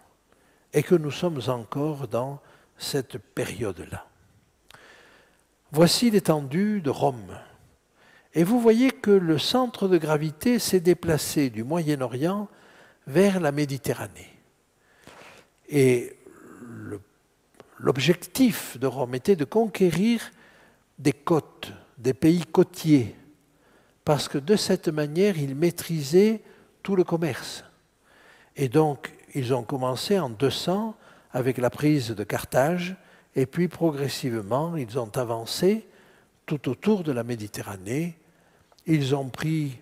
et que nous sommes encore dans cette période-là. Voici l'étendue de Rome. Et vous voyez que le centre de gravité s'est déplacé du Moyen-Orient vers la Méditerranée. Et l'objectif de Rome était de conquérir des côtes, des pays côtiers, parce que de cette manière, ils maîtrisaient tout le commerce. Et donc, ils ont commencé en 200 avec la prise de Carthage, et puis progressivement, ils ont avancé tout autour de la Méditerranée. Ils ont pris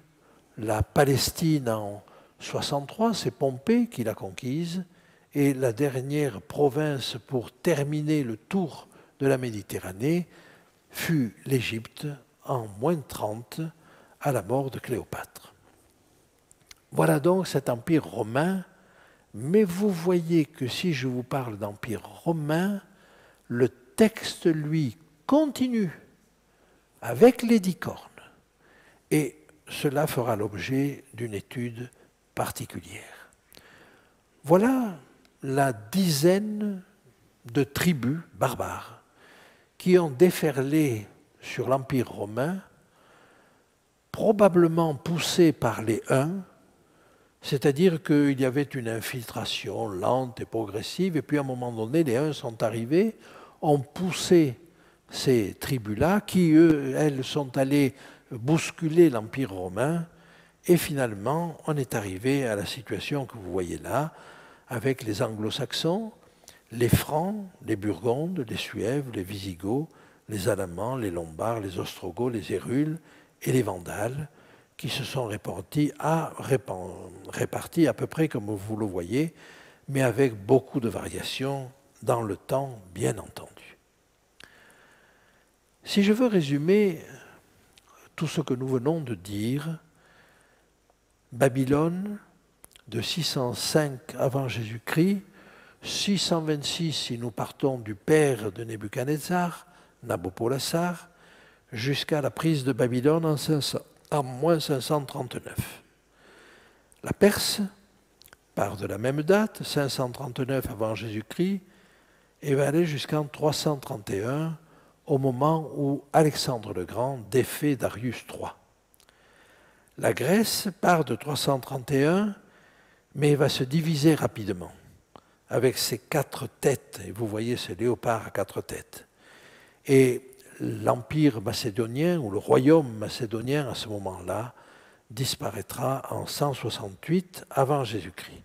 la Palestine en 63, c'est Pompée qui l'a conquise, et la dernière province pour terminer le tour de la Méditerranée fut l'Égypte en moins de 30 à la mort de Cléopâtre. Voilà donc cet empire romain, mais vous voyez que si je vous parle d'empire romain, le texte, lui, continue avec les 10 cornes. Et cela fera l'objet d'une étude particulière. Voilà la dizaine de tribus barbares qui ont déferlé sur l'Empire romain, probablement poussées par les Huns, c'est-à-dire qu'il y avait une infiltration lente et progressive, et puis à un moment donné, les Huns sont arrivés, ont poussé ces tribus-là, qui, elles, sont allées bousculer l'Empire romain, et finalement, on est arrivé à la situation que vous voyez là, avec les Anglo-Saxons, les Francs, les Burgondes, les Suèves, les Visigoths, les Alamans, les Lombards, les Ostrogoths, les Hérules et les Vandales, qui se sont répartis à peu près comme vous le voyez, mais avec beaucoup de variations dans le temps, bien entendu. Si je veux résumer tout ce que nous venons de dire, Babylone, de 605 avant Jésus-Christ, 626 si nous partons du père de Nebuchadnezzar, Nabopolassar, jusqu'à la prise de Babylone en moins 539. La Perse part de la même date, 539 avant Jésus-Christ, et va aller jusqu'en 331, au moment où Alexandre le Grand défait Darius III. La Grèce part de 331, mais va se diviser rapidement, avec ses 4 têtes, et vous voyez ce léopard à 4 têtes. Et l'empire macédonien, ou le royaume macédonien à ce moment-là, disparaîtra en 168 avant Jésus-Christ.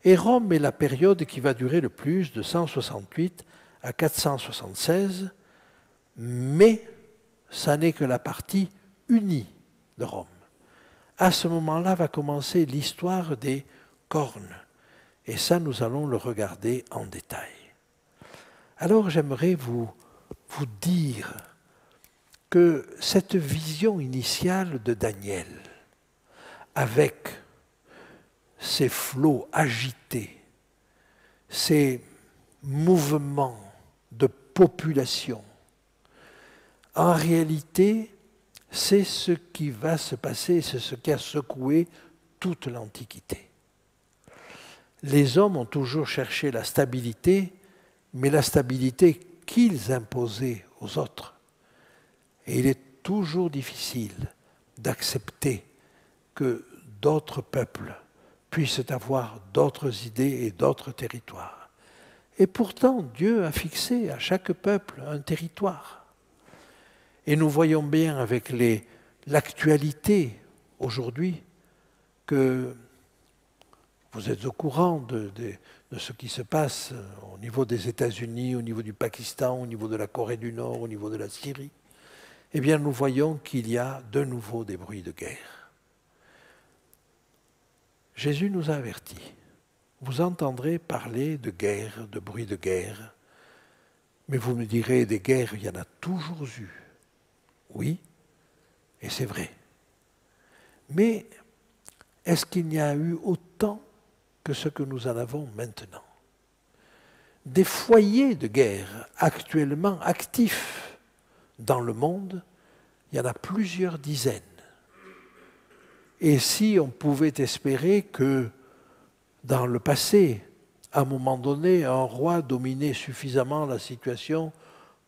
Et Rome est la période qui va durer le plus, de 168 à 476, mais ça n'est que la partie unie de Rome. À ce moment-là va commencer l'histoire des cornes, et ça nous allons le regarder en détail. Alors j'aimerais vous dire que cette vision initiale de Daniel, avec ces flots agités, ces mouvements de population, en réalité, c'est ce qui va se passer, c'est ce qui a secoué toute l'Antiquité. Les hommes ont toujours cherché la stabilité, mais la stabilité qu'ils imposaient aux autres. Et il est toujours difficile d'accepter que d'autres peuples puissent avoir d'autres idées et d'autres territoires. Et pourtant, Dieu a fixé à chaque peuple un territoire. Et nous voyons bien avec l'actualité aujourd'hui que vous êtes au courant de ce qui se passe au niveau des États-Unis, au niveau du Pakistan, au niveau de la Corée du Nord, au niveau de la Syrie. Eh bien, nous voyons qu'il y a de nouveau des bruits de guerre. Jésus nous a avertis. Vous entendrez parler de guerre, de bruits de guerre, mais vous me direz, des guerres, il y en a toujours eu. Oui, et c'est vrai. Mais est-ce qu'il n'y a eu autant que ce que nous en avons maintenant? Des foyers de guerre actuellement actifs dans le monde, il y en a plusieurs dizaines. Et si on pouvait espérer que dans le passé, à un moment donné, un roi dominait suffisamment la situation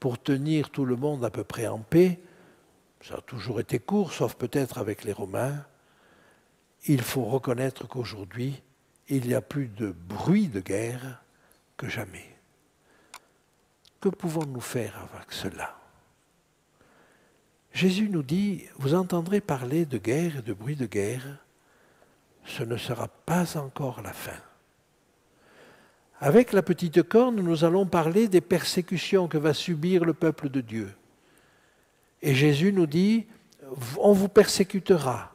pour tenir tout le monde à peu près en paix, ça a toujours été court, sauf peut-être avec les Romains, il faut reconnaître qu'aujourd'hui, il y a plus de bruit de guerre que jamais. Que pouvons-nous faire avec cela? Jésus nous dit, vous entendrez parler de guerre et de bruit de guerre, ce ne sera pas encore la fin. Avec la petite corne, nous allons parler des persécutions que va subir le peuple de Dieu. Et Jésus nous dit, on vous persécutera,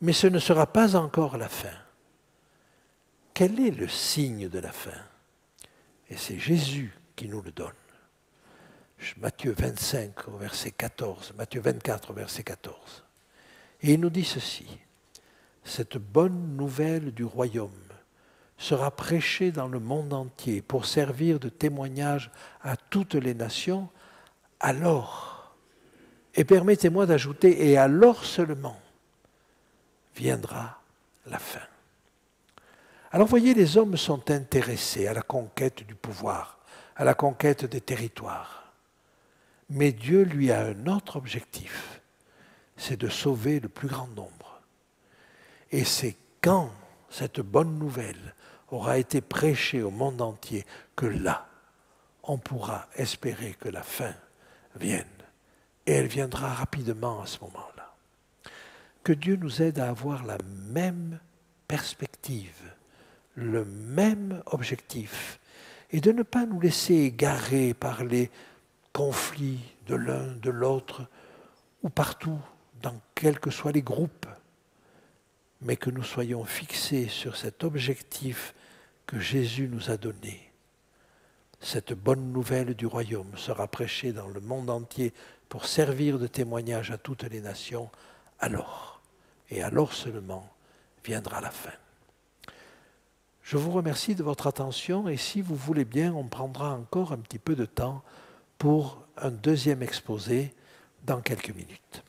mais ce ne sera pas encore la fin. Quel est le signe de la fin? Et c'est Jésus qui nous le donne. Matthieu 25, au verset 14, Matthieu 24, au verset 14. Et il nous dit ceci, cette bonne nouvelle du royaume sera prêchée dans le monde entier pour servir de témoignage à toutes les nations, alors, et permettez-moi d'ajouter, et alors seulement viendra la fin. Alors voyez, les hommes sont intéressés à la conquête du pouvoir, à la conquête des territoires. Mais Dieu lui a un autre objectif, c'est de sauver le plus grand nombre. Et c'est quand cette bonne nouvelle aura été prêchée au monde entier que là, on pourra espérer que la fin vienne. Et elle viendra rapidement à ce moment-là. Que Dieu nous aide à avoir la même perspective, le même objectif, et de ne pas nous laisser égarer par les conflits de l'un, de l'autre, ou partout, dans quels que soient les groupes, mais que nous soyons fixés sur cet objectif que Jésus nous a donné. Cette bonne nouvelle du royaume sera prêchée dans le monde entier pour servir de témoignage à toutes les nations, alors, et alors seulement, viendra la fin. Je vous remercie de votre attention et si vous voulez bien, on prendra encore un petit peu de temps pour un deuxième exposé dans quelques minutes.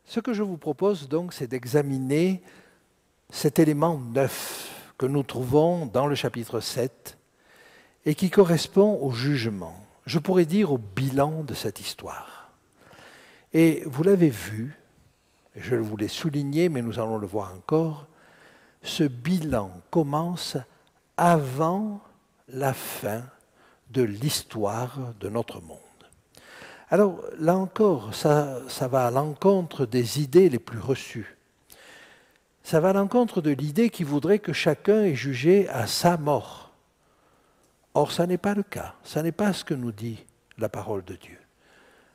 Ce que je vous propose donc, c'est d'examiner cet élément neuf que nous trouvons dans le chapitre 7 et qui correspond au jugement, je pourrais dire au bilan de cette histoire. Et vous l'avez vu, je vous l'ai souligné, mais nous allons le voir encore, ce bilan commence avant la fin de l'histoire de notre monde. Alors, là encore, ça va à l'encontre des idées les plus reçues. Ça va à l'encontre de l'idée qui voudrait que chacun est jugé à sa mort. Or, ça n'est pas le cas. Ça n'est pas ce que nous dit la parole de Dieu.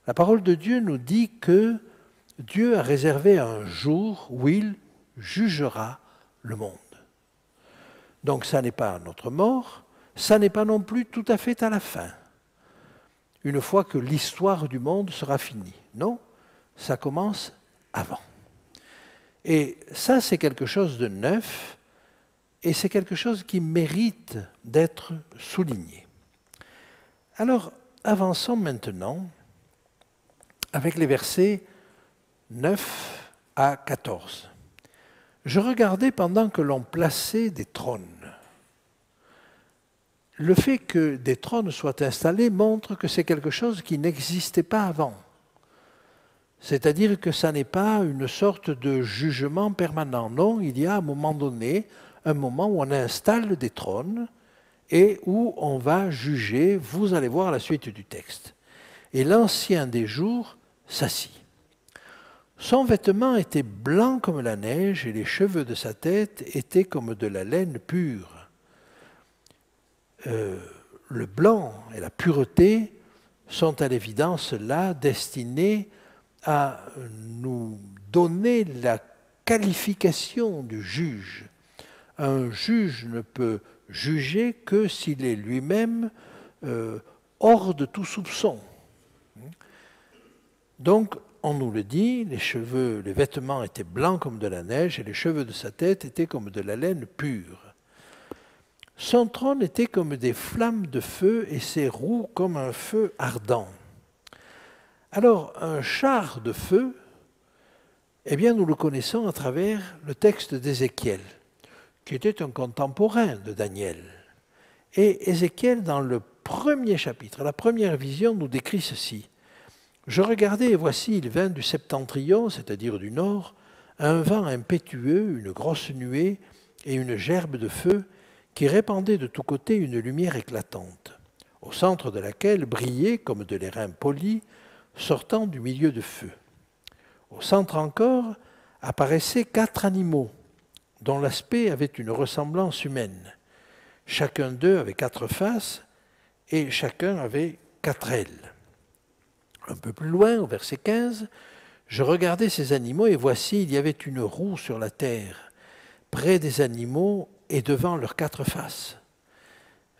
La parole de Dieu nous dit que Dieu a réservé un jour où il jugera le monde. Donc ça n'est pas à notre mort, ça n'est pas non plus tout à fait à la fin, une fois que l'histoire du monde sera finie. Non, ça commence avant. Et ça, c'est quelque chose de neuf, et c'est quelque chose qui mérite d'être souligné. Alors, avançons maintenant avec les versets 9 à 14. Je regardais pendant que l'on plaçait des trônes. Le fait que des trônes soient installés montre que c'est quelque chose qui n'existait pas avant. C'est-à-dire que ça n'est pas une sorte de jugement permanent. Non, il y a à un moment donné, un moment où on installe des trônes et où on va juger. Vous allez voir la suite du texte. Et l'Ancien des jours s'assit. Son vêtement était blanc comme la neige et les cheveux de sa tête étaient comme de la laine pure. Le blanc et la pureté sont à l'évidence là destinés à nous donner la qualification du juge. Un juge ne peut juger que s'il est lui-même hors de tout soupçon. Donc, on nous le dit, les vêtements étaient blancs comme de la neige et les cheveux de sa tête étaient comme de la laine pure. Son trône était comme des flammes de feu et ses roues comme un feu ardent. Alors, un char de feu, eh bien, nous le connaissons à travers le texte d'Ézéchiel, qui était un contemporain de Daniel. Et Ézéchiel, dans le premier chapitre, la première vision, nous décrit ceci. Je regardais et voici, il vint du septentrion, c'est-à-dire du nord, un vent impétueux, une grosse nuée et une gerbe de feu qui répandait de tous côtés une lumière éclatante, au centre de laquelle brillaient comme de l'airain poli sortant du milieu de feu. Au centre encore apparaissaient 4 animaux, dont l'aspect avait une ressemblance humaine. Chacun d'eux avait 4 faces et chacun avait 4 ailes. Un peu plus loin, au verset 15, je regardais ces animaux et voici, il y avait une roue sur la terre, près des animaux et devant leurs 4 faces.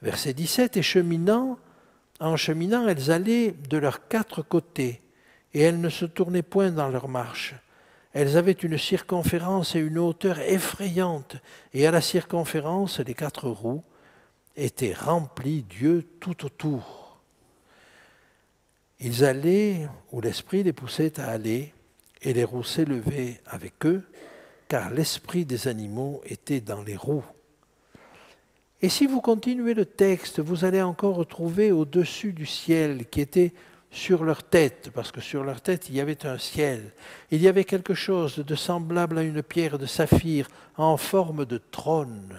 Verset 17, en cheminant, elles allaient de leurs 4 côtés et elles ne se tournaient point dans leur marche. Elles avaient une circonférence et une hauteur effrayantes, et à la circonférence, les 4 roues étaient remplies d'yeux tout autour. Ils allaient où l'esprit les poussait à aller, et les roues s'élevaient avec eux, car l'esprit des animaux était dans les roues. Et si vous continuez le texte, vous allez encore retrouver au-dessus du ciel qui était sur leur tête, parce que sur leur tête il y avait un ciel. Il y avait quelque chose de semblable à une pierre de saphir en forme de trône.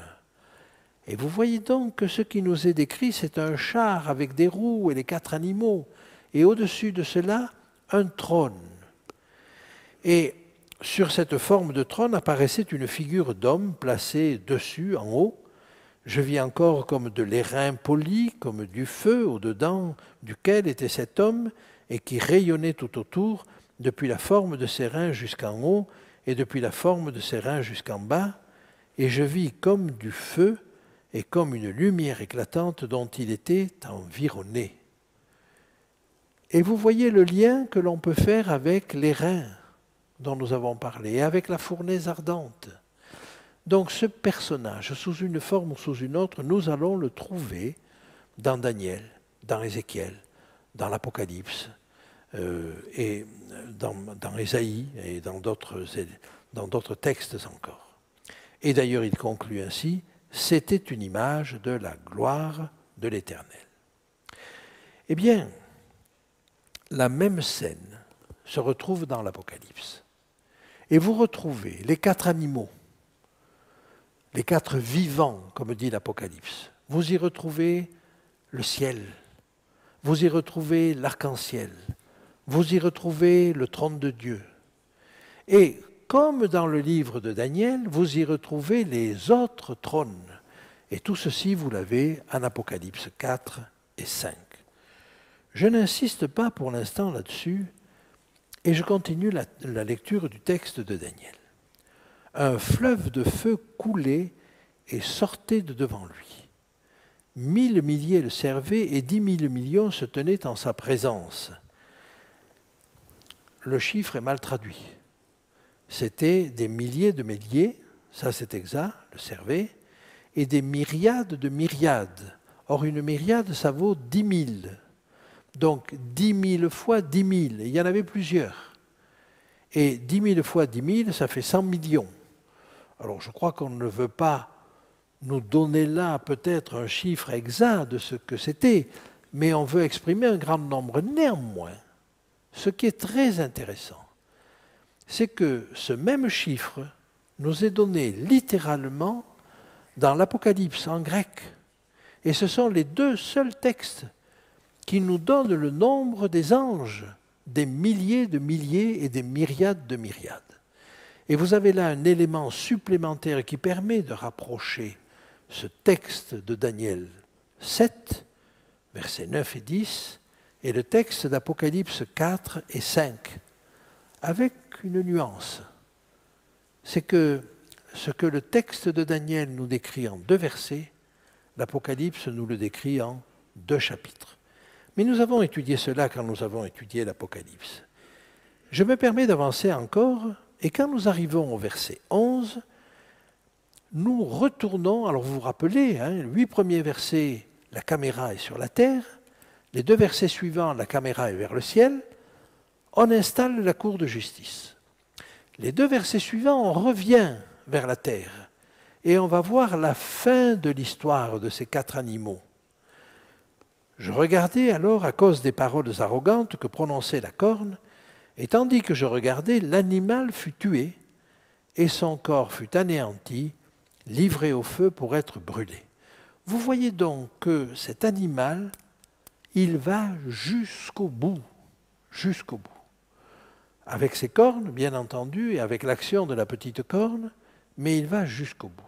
Et vous voyez donc que ce qui nous est décrit, c'est un char avec des roues et les 4 animaux. Et au-dessus de cela, un trône. Et sur cette forme de trône apparaissait une figure d'homme placée dessus, en haut. Je vis encore comme de l'airain poli, comme du feu au-dedans duquel était cet homme et qui rayonnait tout autour, depuis la forme de ses reins jusqu'en haut et depuis la forme de ses reins jusqu'en bas. Et je vis comme du feu et comme une lumière éclatante dont il était environné. Et vous voyez le lien que l'on peut faire avec les reins dont nous avons parlé, et avec la fournaise ardente. Donc ce personnage, sous une forme ou sous une autre, nous allons le trouver dans Daniel, dans Ézéchiel, dans l'Apocalypse, et dans Ésaïe et dans d'autres textes encore. Et d'ailleurs il conclut ainsi, c'était une image de la gloire de l'Éternel. Eh bien, la même scène se retrouve dans l'Apocalypse. Et vous retrouvez les 4 animaux, les 4 vivants, comme dit l'Apocalypse. Vous y retrouvez le ciel, vous y retrouvez l'arc-en-ciel, vous y retrouvez le trône de Dieu. Et comme dans le livre de Daniel, vous y retrouvez les autres trônes. Et tout ceci, vous l'avez en Apocalypse 4 et 5. Je n'insiste pas pour l'instant là-dessus, et je continue la lecture du texte de Daniel. Un fleuve de feu coulait et sortait de devant lui. 1000 milliers le servaient et 10 000 millions se tenaient en sa présence. Le chiffre est mal traduit. C'était des milliers de milliers, ça c'est exact, le servait, et des myriades de myriades. Or une myriade, ça vaut 10 000. Donc 10 000 fois 10 000, il y en avait plusieurs. Et 10 000 fois 10 000, ça fait 100 millions. Alors je crois qu'on ne veut pas nous donner là peut-être un chiffre exact de ce que c'était, mais on veut exprimer un grand nombre. Néanmoins, ce qui est très intéressant, c'est que ce même chiffre nous est donné littéralement dans l'Apocalypse en grec. Et ce sont les 2 seuls textes qui nous donnent le nombre des anges, des milliers de milliers et des myriades de myriades. Et vous avez là un élément supplémentaire qui permet de rapprocher ce texte de Daniel 7, versets 9 et 10, et le texte d'Apocalypse 4 et 5, avec une nuance. C'est que ce que le texte de Daniel nous décrit en 2 versets, l'Apocalypse nous le décrit en 2 chapitres. Mais nous avons étudié cela quand nous avons étudié l'Apocalypse. Je me permets d'avancer encore, et quand nous arrivons au verset 11, nous retournons, alors vous vous rappelez, les 8 premiers versets, la caméra est sur la terre, les 2 versets suivants, la caméra est vers le ciel, on installe la cour de justice. Les 2 versets suivants, on revient vers la terre, et on va voir la fin de l'histoire de ces 4 animaux. Je regardais alors à cause des paroles arrogantes que prononçait la corne, et tandis que je regardais, l'animal fut tué, et son corps fut anéanti, livré au feu pour être brûlé. Vous voyez donc que cet animal, il va jusqu'au bout, jusqu'au bout. Avec ses cornes, bien entendu, et avec l'action de la petite corne, mais il va jusqu'au bout.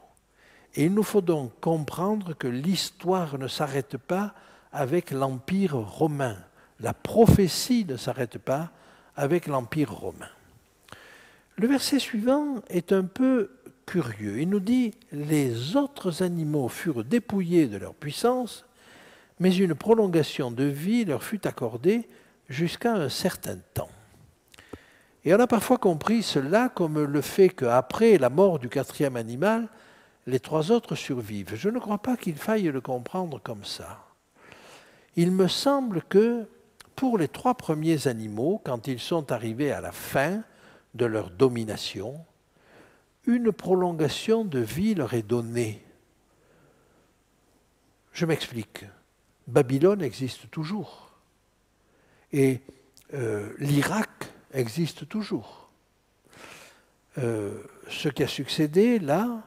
Et il nous faut donc comprendre que l'histoire ne s'arrête pas avec l'Empire romain. La prophétie ne s'arrête pas avec l'Empire romain. Le verset suivant est un peu curieux. Il nous dit « Les autres animaux furent dépouillés de leur puissance, mais une prolongation de vie leur fut accordée jusqu'à un certain temps. » Et on a parfois compris cela comme le fait qu'après la mort du quatrième animal, les trois autres survivent. Je ne crois pas qu'il faille le comprendre comme ça. Il me semble que pour les trois premiers animaux, quand ils sont arrivés à la fin de leur domination, une prolongation de vie leur est donnée. Je m'explique. Babylone existe toujours. Et l'Irak existe toujours. Ce qui a succédé là,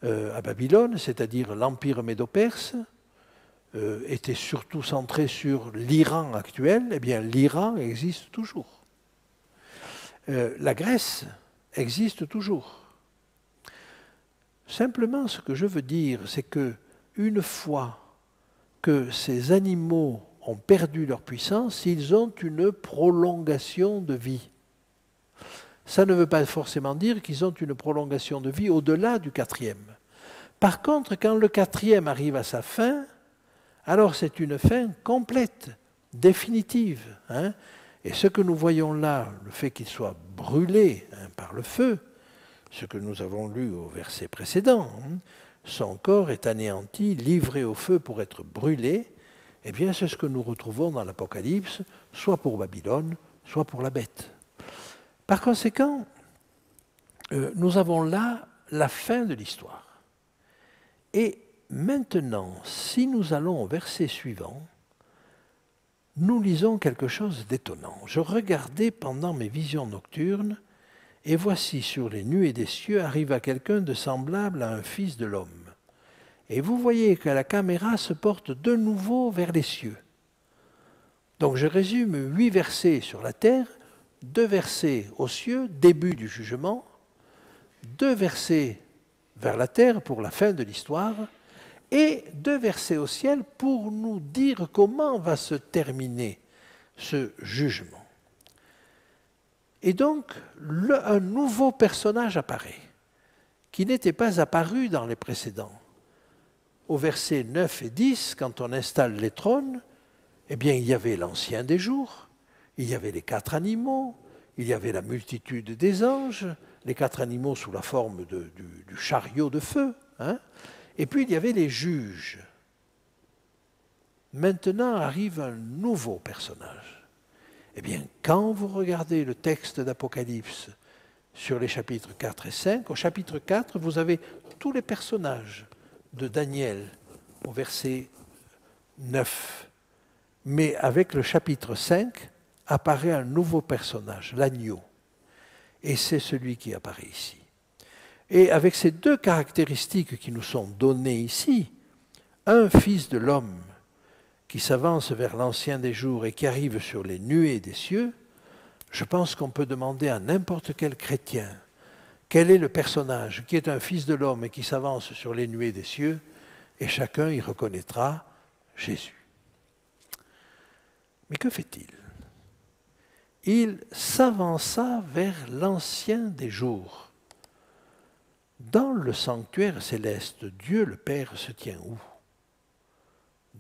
à Babylone, c'est-à-dire l'Empire médo-perse, était surtout centré sur l'Iran actuel. Eh bien, l'Iran existe toujours. La Grèce existe toujours. Simplement, ce que je veux dire, c'est que une fois que ces animaux ont perdu leur puissance, ils ont une prolongation de vie. Ça ne veut pas forcément dire qu'ils ont une prolongation de vie au-delà du quatrième. Par contre, quand le quatrième arrive à sa fin, alors c'est une fin complète, définitive. Hein. Et ce que nous voyons là, le fait qu'il soit brûlé par le feu, ce que nous avons lu au verset précédent, son corps est anéanti, livré au feu pour être brûlé, eh bien c'est ce que nous retrouvons dans l'Apocalypse, soit pour Babylone, soit pour la bête. Par conséquent, nous avons là la fin de l'histoire. Et maintenant, si nous allons au verset suivant, nous lisons quelque chose d'étonnant. Je regardais pendant mes visions nocturnes, et voici sur les nuées des cieux arriva quelqu'un de semblable à un fils de l'homme. Et vous voyez que la caméra se porte de nouveau vers les cieux. Donc je résume 8 versets sur la terre, 2 versets aux cieux, début du jugement, 2 versets vers la terre pour la fin de l'histoire, et 2 versets au ciel pour nous dire comment va se terminer ce jugement. Et donc, un nouveau personnage apparaît, qui n'était pas apparu dans les précédents. Au verset 9 et 10, quand on installe les trônes, eh bien, il y avait l'Ancien des jours, il y avait les 4 animaux, il y avait la multitude des anges, les 4 animaux sous la forme du chariot de feu, hein, et puis il y avait les juges. Maintenant arrive un nouveau personnage. Eh bien, quand vous regardez le texte d'Apocalypse sur les chapitres 4 et 5, au chapitre 4, vous avez tous les personnages de Daniel au verset 9. Mais avec le chapitre 5, apparaît un nouveau personnage, l'agneau. Et c'est celui qui apparaît ici. Et avec ces 2 caractéristiques qui nous sont données ici, un fils de l'homme qui s'avance vers l'ancien des jours et qui arrive sur les nuées des cieux, je pense qu'on peut demander à n'importe quel chrétien quel est le personnage qui est un fils de l'homme et qui s'avance sur les nuées des cieux, et chacun y reconnaîtra Jésus. Mais que fait-il? Il s'avança vers l'ancien des jours. Dans le sanctuaire céleste, Dieu le Père se tient où?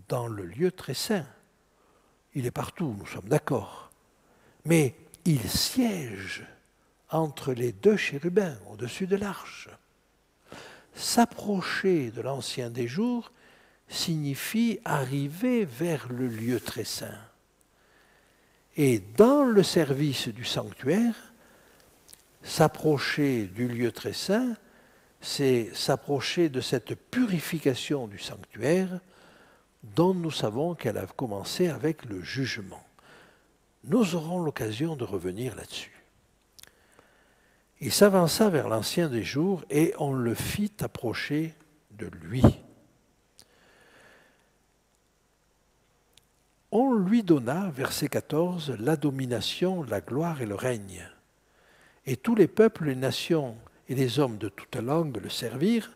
Dans le lieu très saint. Il est partout, nous sommes d'accord. Mais il siège entre les 2 chérubins au-dessus de l'arche. S'approcher de l'ancien des jours signifie arriver vers le lieu très saint. Et dans le service du sanctuaire, s'approcher du lieu très saint, c'est s'approcher de cette purification du sanctuaire dont nous savons qu'elle a commencé avec le jugement. Nous aurons l'occasion de revenir là-dessus. Il s'avança vers l'ancien des jours et on le fit approcher de lui. lui donna, verset 14, la domination, la gloire et le règne. Et tous les peuples, les nations et les hommes de toute langue le servirent.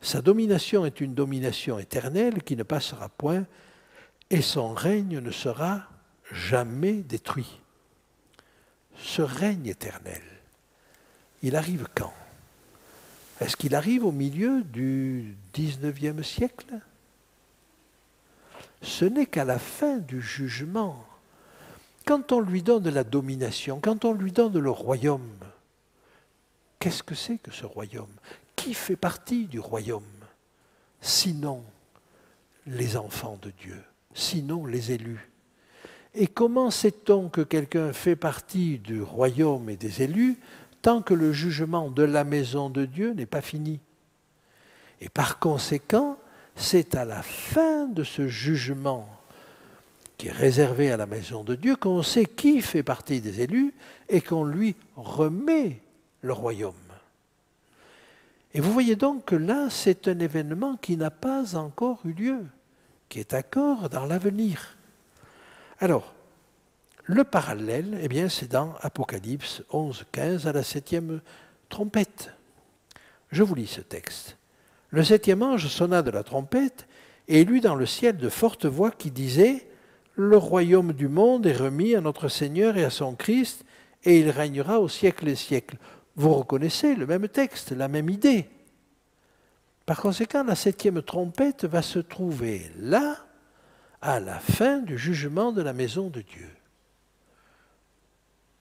Sa domination est une domination éternelle qui ne passera point, et son règne ne sera jamais détruit. Ce règne éternel, il arrive quand? Est-ce qu'il arrive au milieu du 19e siècle? Ce n'est qu'à la fin du jugement. Quand on lui donne la domination, quand on lui donne le royaume, qu'est-ce que c'est que ce royaume? Qui fait partie du royaume? Sinon les enfants de Dieu, sinon les élus. Et comment sait-on que quelqu'un fait partie du royaume et des élus tant que le jugement de la maison de Dieu n'est pas fini? Et par conséquent, c'est à la fin de ce jugement qui est réservé à la maison de Dieu qu'on sait qui fait partie des élus et qu'on lui remet le royaume. Et vous voyez donc que là, c'est un événement qui n'a pas encore eu lieu, qui est encore dans l'avenir. Alors, le parallèle, eh bien, c'est dans Apocalypse 11, 15, à la 7e trompette. Je vous lis ce texte. Le 7e ange sonna de la trompette et il eut dans le ciel de fortes voix qui disaient « Le royaume du monde est remis à notre Seigneur et à son Christ, et il régnera au siècle des siècles. » Vous reconnaissez le même texte, la même idée. Par conséquent, la 7e trompette va se trouver là, à la fin du jugement de la maison de Dieu.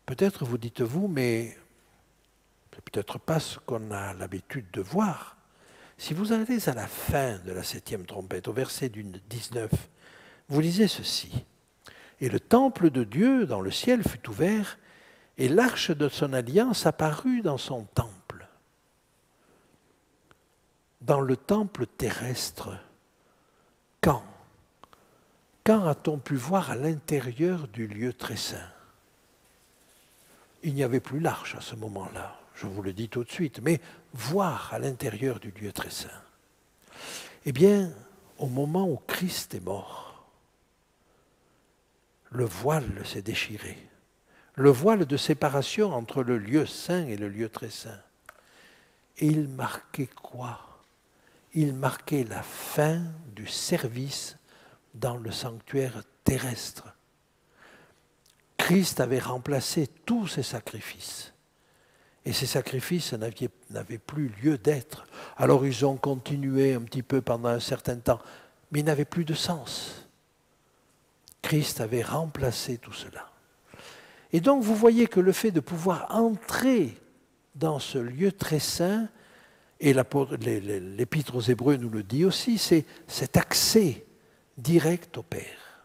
Peut-être vous dites-vous, mais c'est peut-être pas ce qu'on a l'habitude de voir. Si vous allez à la fin de la 7e trompette, au verset 19, vous lisez ceci. « Et le temple de Dieu dans le ciel fut ouvert, et l'arche de son alliance apparut dans son temple. » Dans le temple terrestre, quand? Quand a-t-on pu voir à l'intérieur du lieu très saint? Il n'y avait plus l'arche à ce moment-là, je vous le dis tout de suite, mais voir à l'intérieur du lieu très saint. Eh bien, au moment où Christ est mort, le voile s'est déchiré. Le voile de séparation entre le lieu saint et le lieu très saint. Et il marquait quoi? Il marquait la fin du service dans le sanctuaire terrestre. Christ avait remplacé tous ces sacrifices. Et ces sacrifices n'avaient plus lieu d'être. Alors ils ont continué un petit peu pendant un certain temps, mais ils n'avaient plus de sens. Christ avait remplacé tout cela. Et donc vous voyez que le fait de pouvoir entrer dans ce lieu très saint, et l'Épître aux Hébreux nous le dit aussi, c'est cet accès direct au Père.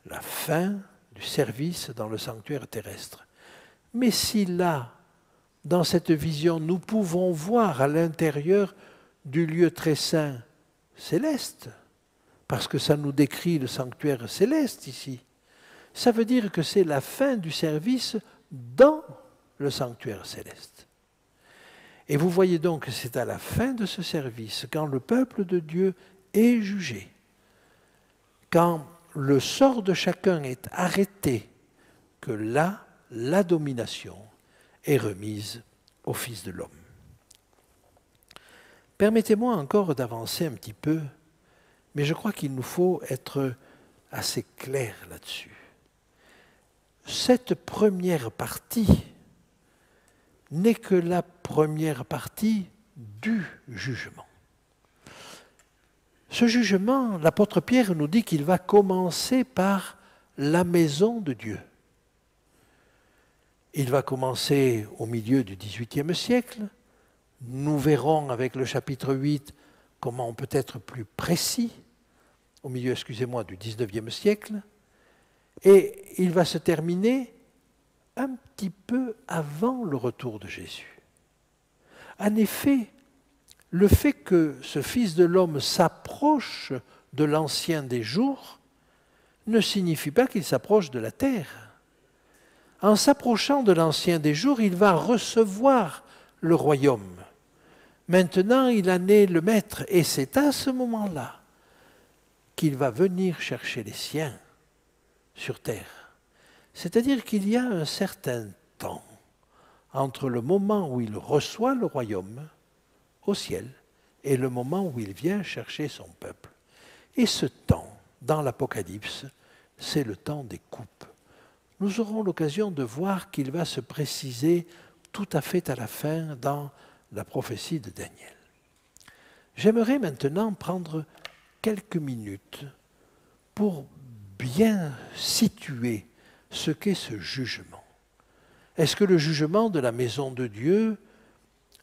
La fin du service dans le sanctuaire terrestre. Mais si là, dans cette vision, nous pouvons voir à l'intérieur du lieu très saint céleste, parce que ça nous décrit le sanctuaire céleste ici, ça veut dire que c'est la fin du service dans le sanctuaire céleste. Et vous voyez donc que c'est à la fin de ce service, quand le peuple de Dieu est jugé, quand le sort de chacun est arrêté, que là, la domination est remise au Fils de l'homme. Permettez-moi encore d'avancer un petit peu, mais je crois qu'il nous faut être assez clair là-dessus. Cette première partie n'est que la première partie du jugement. Ce jugement, l'apôtre Pierre nous dit qu'il va commencer par la maison de Dieu. Il va commencer au milieu du XVIIIe siècle. Nous verrons avec le chapitre 8 comment on peut être plus précis, au milieu, excusez-moi, du XIXe siècle. Et il va se terminer un petit peu avant le retour de Jésus. En effet, le fait que ce Fils de l'homme s'approche de l'ancien des jours ne signifie pas qu'il s'approche de la terre. En s'approchant de l'ancien des jours, il va recevoir le royaume. Maintenant, il en est le maître, et c'est à ce moment-là qu'il va venir chercher les siens sur terre. C'est-à-dire qu'il y a un certain temps entre le moment où il reçoit le royaume au ciel et le moment où il vient chercher son peuple. Et ce temps, dans l'Apocalypse, c'est le temps des coupes. Nous aurons l'occasion de voir qu'il va se préciser tout à fait à la fin dans la prophétie de Daniel. J'aimerais maintenant prendre quelques minutes pour bien situer ce qu'est ce jugement. Est-ce que le jugement de la maison de Dieu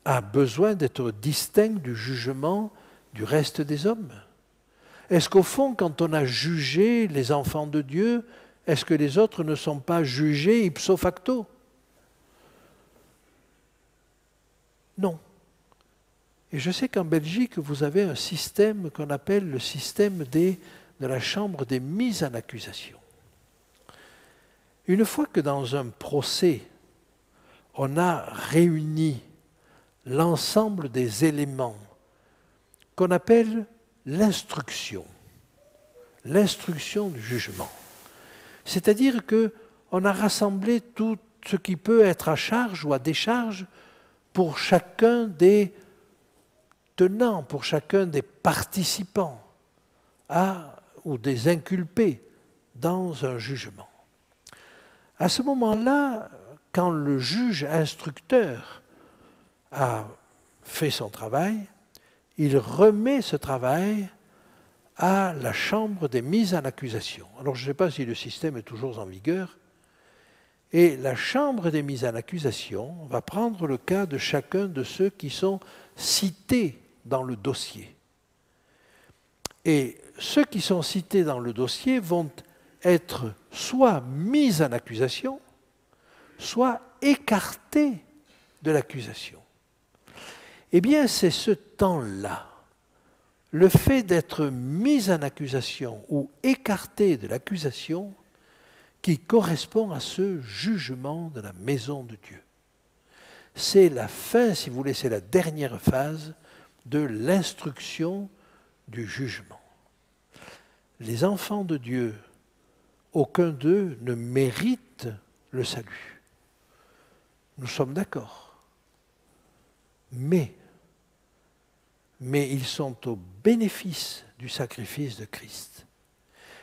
a besoin d'être distinct du jugement du reste des hommes? Est-ce qu'au fond, quand on a jugé les enfants de Dieu, est-ce que les autres ne sont pas jugés ipso facto? Non. Et je sais qu'en Belgique, vous avez un système qu'on appelle le système de la chambre des mises en accusation. Une fois que dans un procès, on a réuni l'ensemble des éléments qu'on appelle l'instruction du jugement. C'est-à-dire qu'on a rassemblé tout ce qui peut être à charge ou à décharge pour chacun des tenants, pour chacun des participants ou des inculpés dans un jugement. À ce moment-là, quand le juge instructeur a fait son travail, il remet ce travail à la chambre des mises en accusation. Alors je ne sais pas si le système est toujours en vigueur, et la chambre des mises en accusation va prendre le cas de chacun de ceux qui sont cités dans le dossier. Et ceux qui sont cités dans le dossier vont être soit mis en accusation, soit écartés de l'accusation. Eh bien, c'est ce temps-là, le fait d'être mis en accusation ou écarté de l'accusation, qui correspond à ce jugement de la maison de Dieu. C'est la fin, si vous voulez, c'est la dernière phase de l'instruction du jugement. Les enfants de Dieu, aucun d'eux ne mérite le salut. Nous sommes d'accord. Mais ils sont au bénéfice du sacrifice de Christ.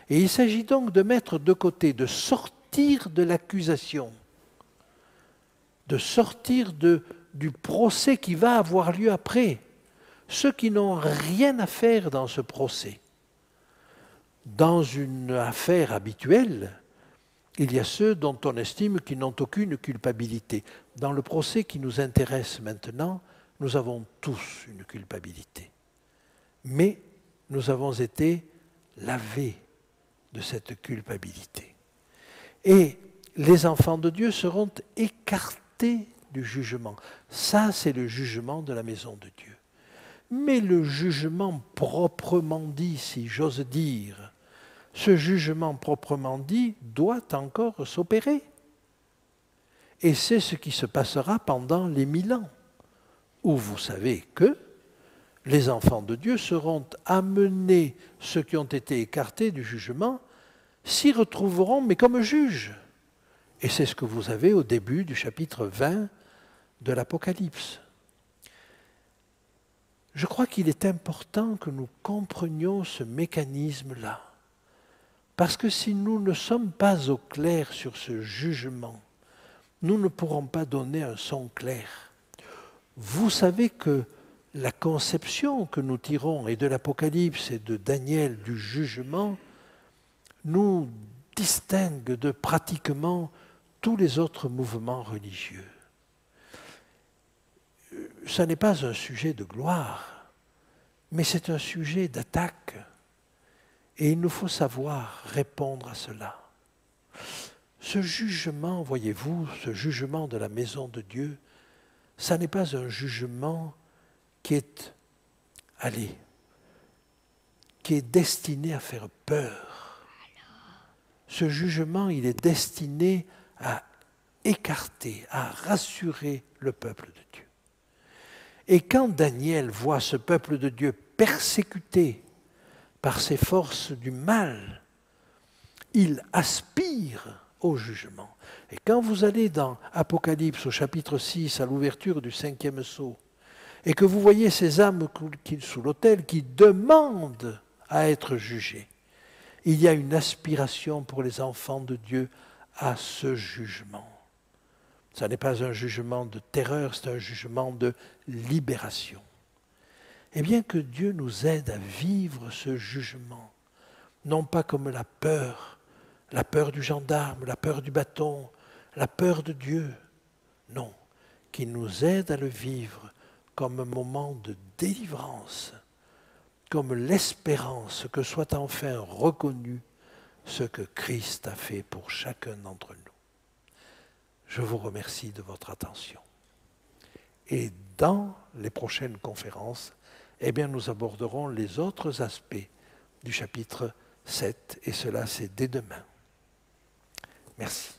Et il s'agit donc de mettre de côté, de sortir de l'accusation, de sortir du procès qui va avoir lieu après, ceux qui n'ont rien à faire dans ce procès. Dans une affaire habituelle, il y a ceux dont on estime qu'ils n'ont aucune culpabilité. Dans le procès qui nous intéresse maintenant, nous avons tous une culpabilité. Mais nous avons été lavés de cette culpabilité. Et les enfants de Dieu seront écartés du jugement. Ça, c'est le jugement de la maison de Dieu. Mais le jugement proprement dit, si j'ose dire, ce jugement proprement dit doit encore s'opérer. Et c'est ce qui se passera pendant les 1000 ans, où vous savez que les enfants de Dieu seront amenés, ceux qui ont été écartés du jugement, s'y retrouveront, mais comme juges. Et c'est ce que vous avez au début du chapitre 20 de l'Apocalypse. Je crois qu'il est important que nous comprenions ce mécanisme-là. Parce que si nous ne sommes pas au clair sur ce jugement, nous ne pourrons pas donner un son clair. Vous savez que la conception que nous tirons et de l'Apocalypse et de Daniel du jugement nous distingue de pratiquement tous les autres mouvements religieux. Ce n'est pas un sujet de gloire, mais c'est un sujet d'attaque. Et il nous faut savoir répondre à cela. Ce jugement, voyez-vous, ce jugement de la maison de Dieu, ça n'est pas un jugement qui est destiné à faire peur. Ce jugement, il est destiné à écarter, à rassurer le peuple de Dieu. Et quand Daniel voit ce peuple de Dieu persécuté par ces forces du mal, il aspire au jugement. Et quand vous allez dans Apocalypse au chapitre 6, à l'ouverture du 5e sceau, et que vous voyez ces âmes sous l'autel qui demandent à être jugées, il y a une aspiration pour les enfants de Dieu à ce jugement. Ce n'est pas un jugement de terreur, c'est un jugement de libération. Et bien que Dieu nous aide à vivre ce jugement, non pas comme la peur du gendarme, la peur du bâton, la peur de Dieu, non, qu'il nous aide à le vivre comme un moment de délivrance, comme l'espérance que soit enfin reconnu ce que Christ a fait pour chacun d'entre nous. Je vous remercie de votre attention. Et dans les prochaines conférences, nous aborderons les autres aspects du chapitre 7, et cela c'est dès demain. Merci.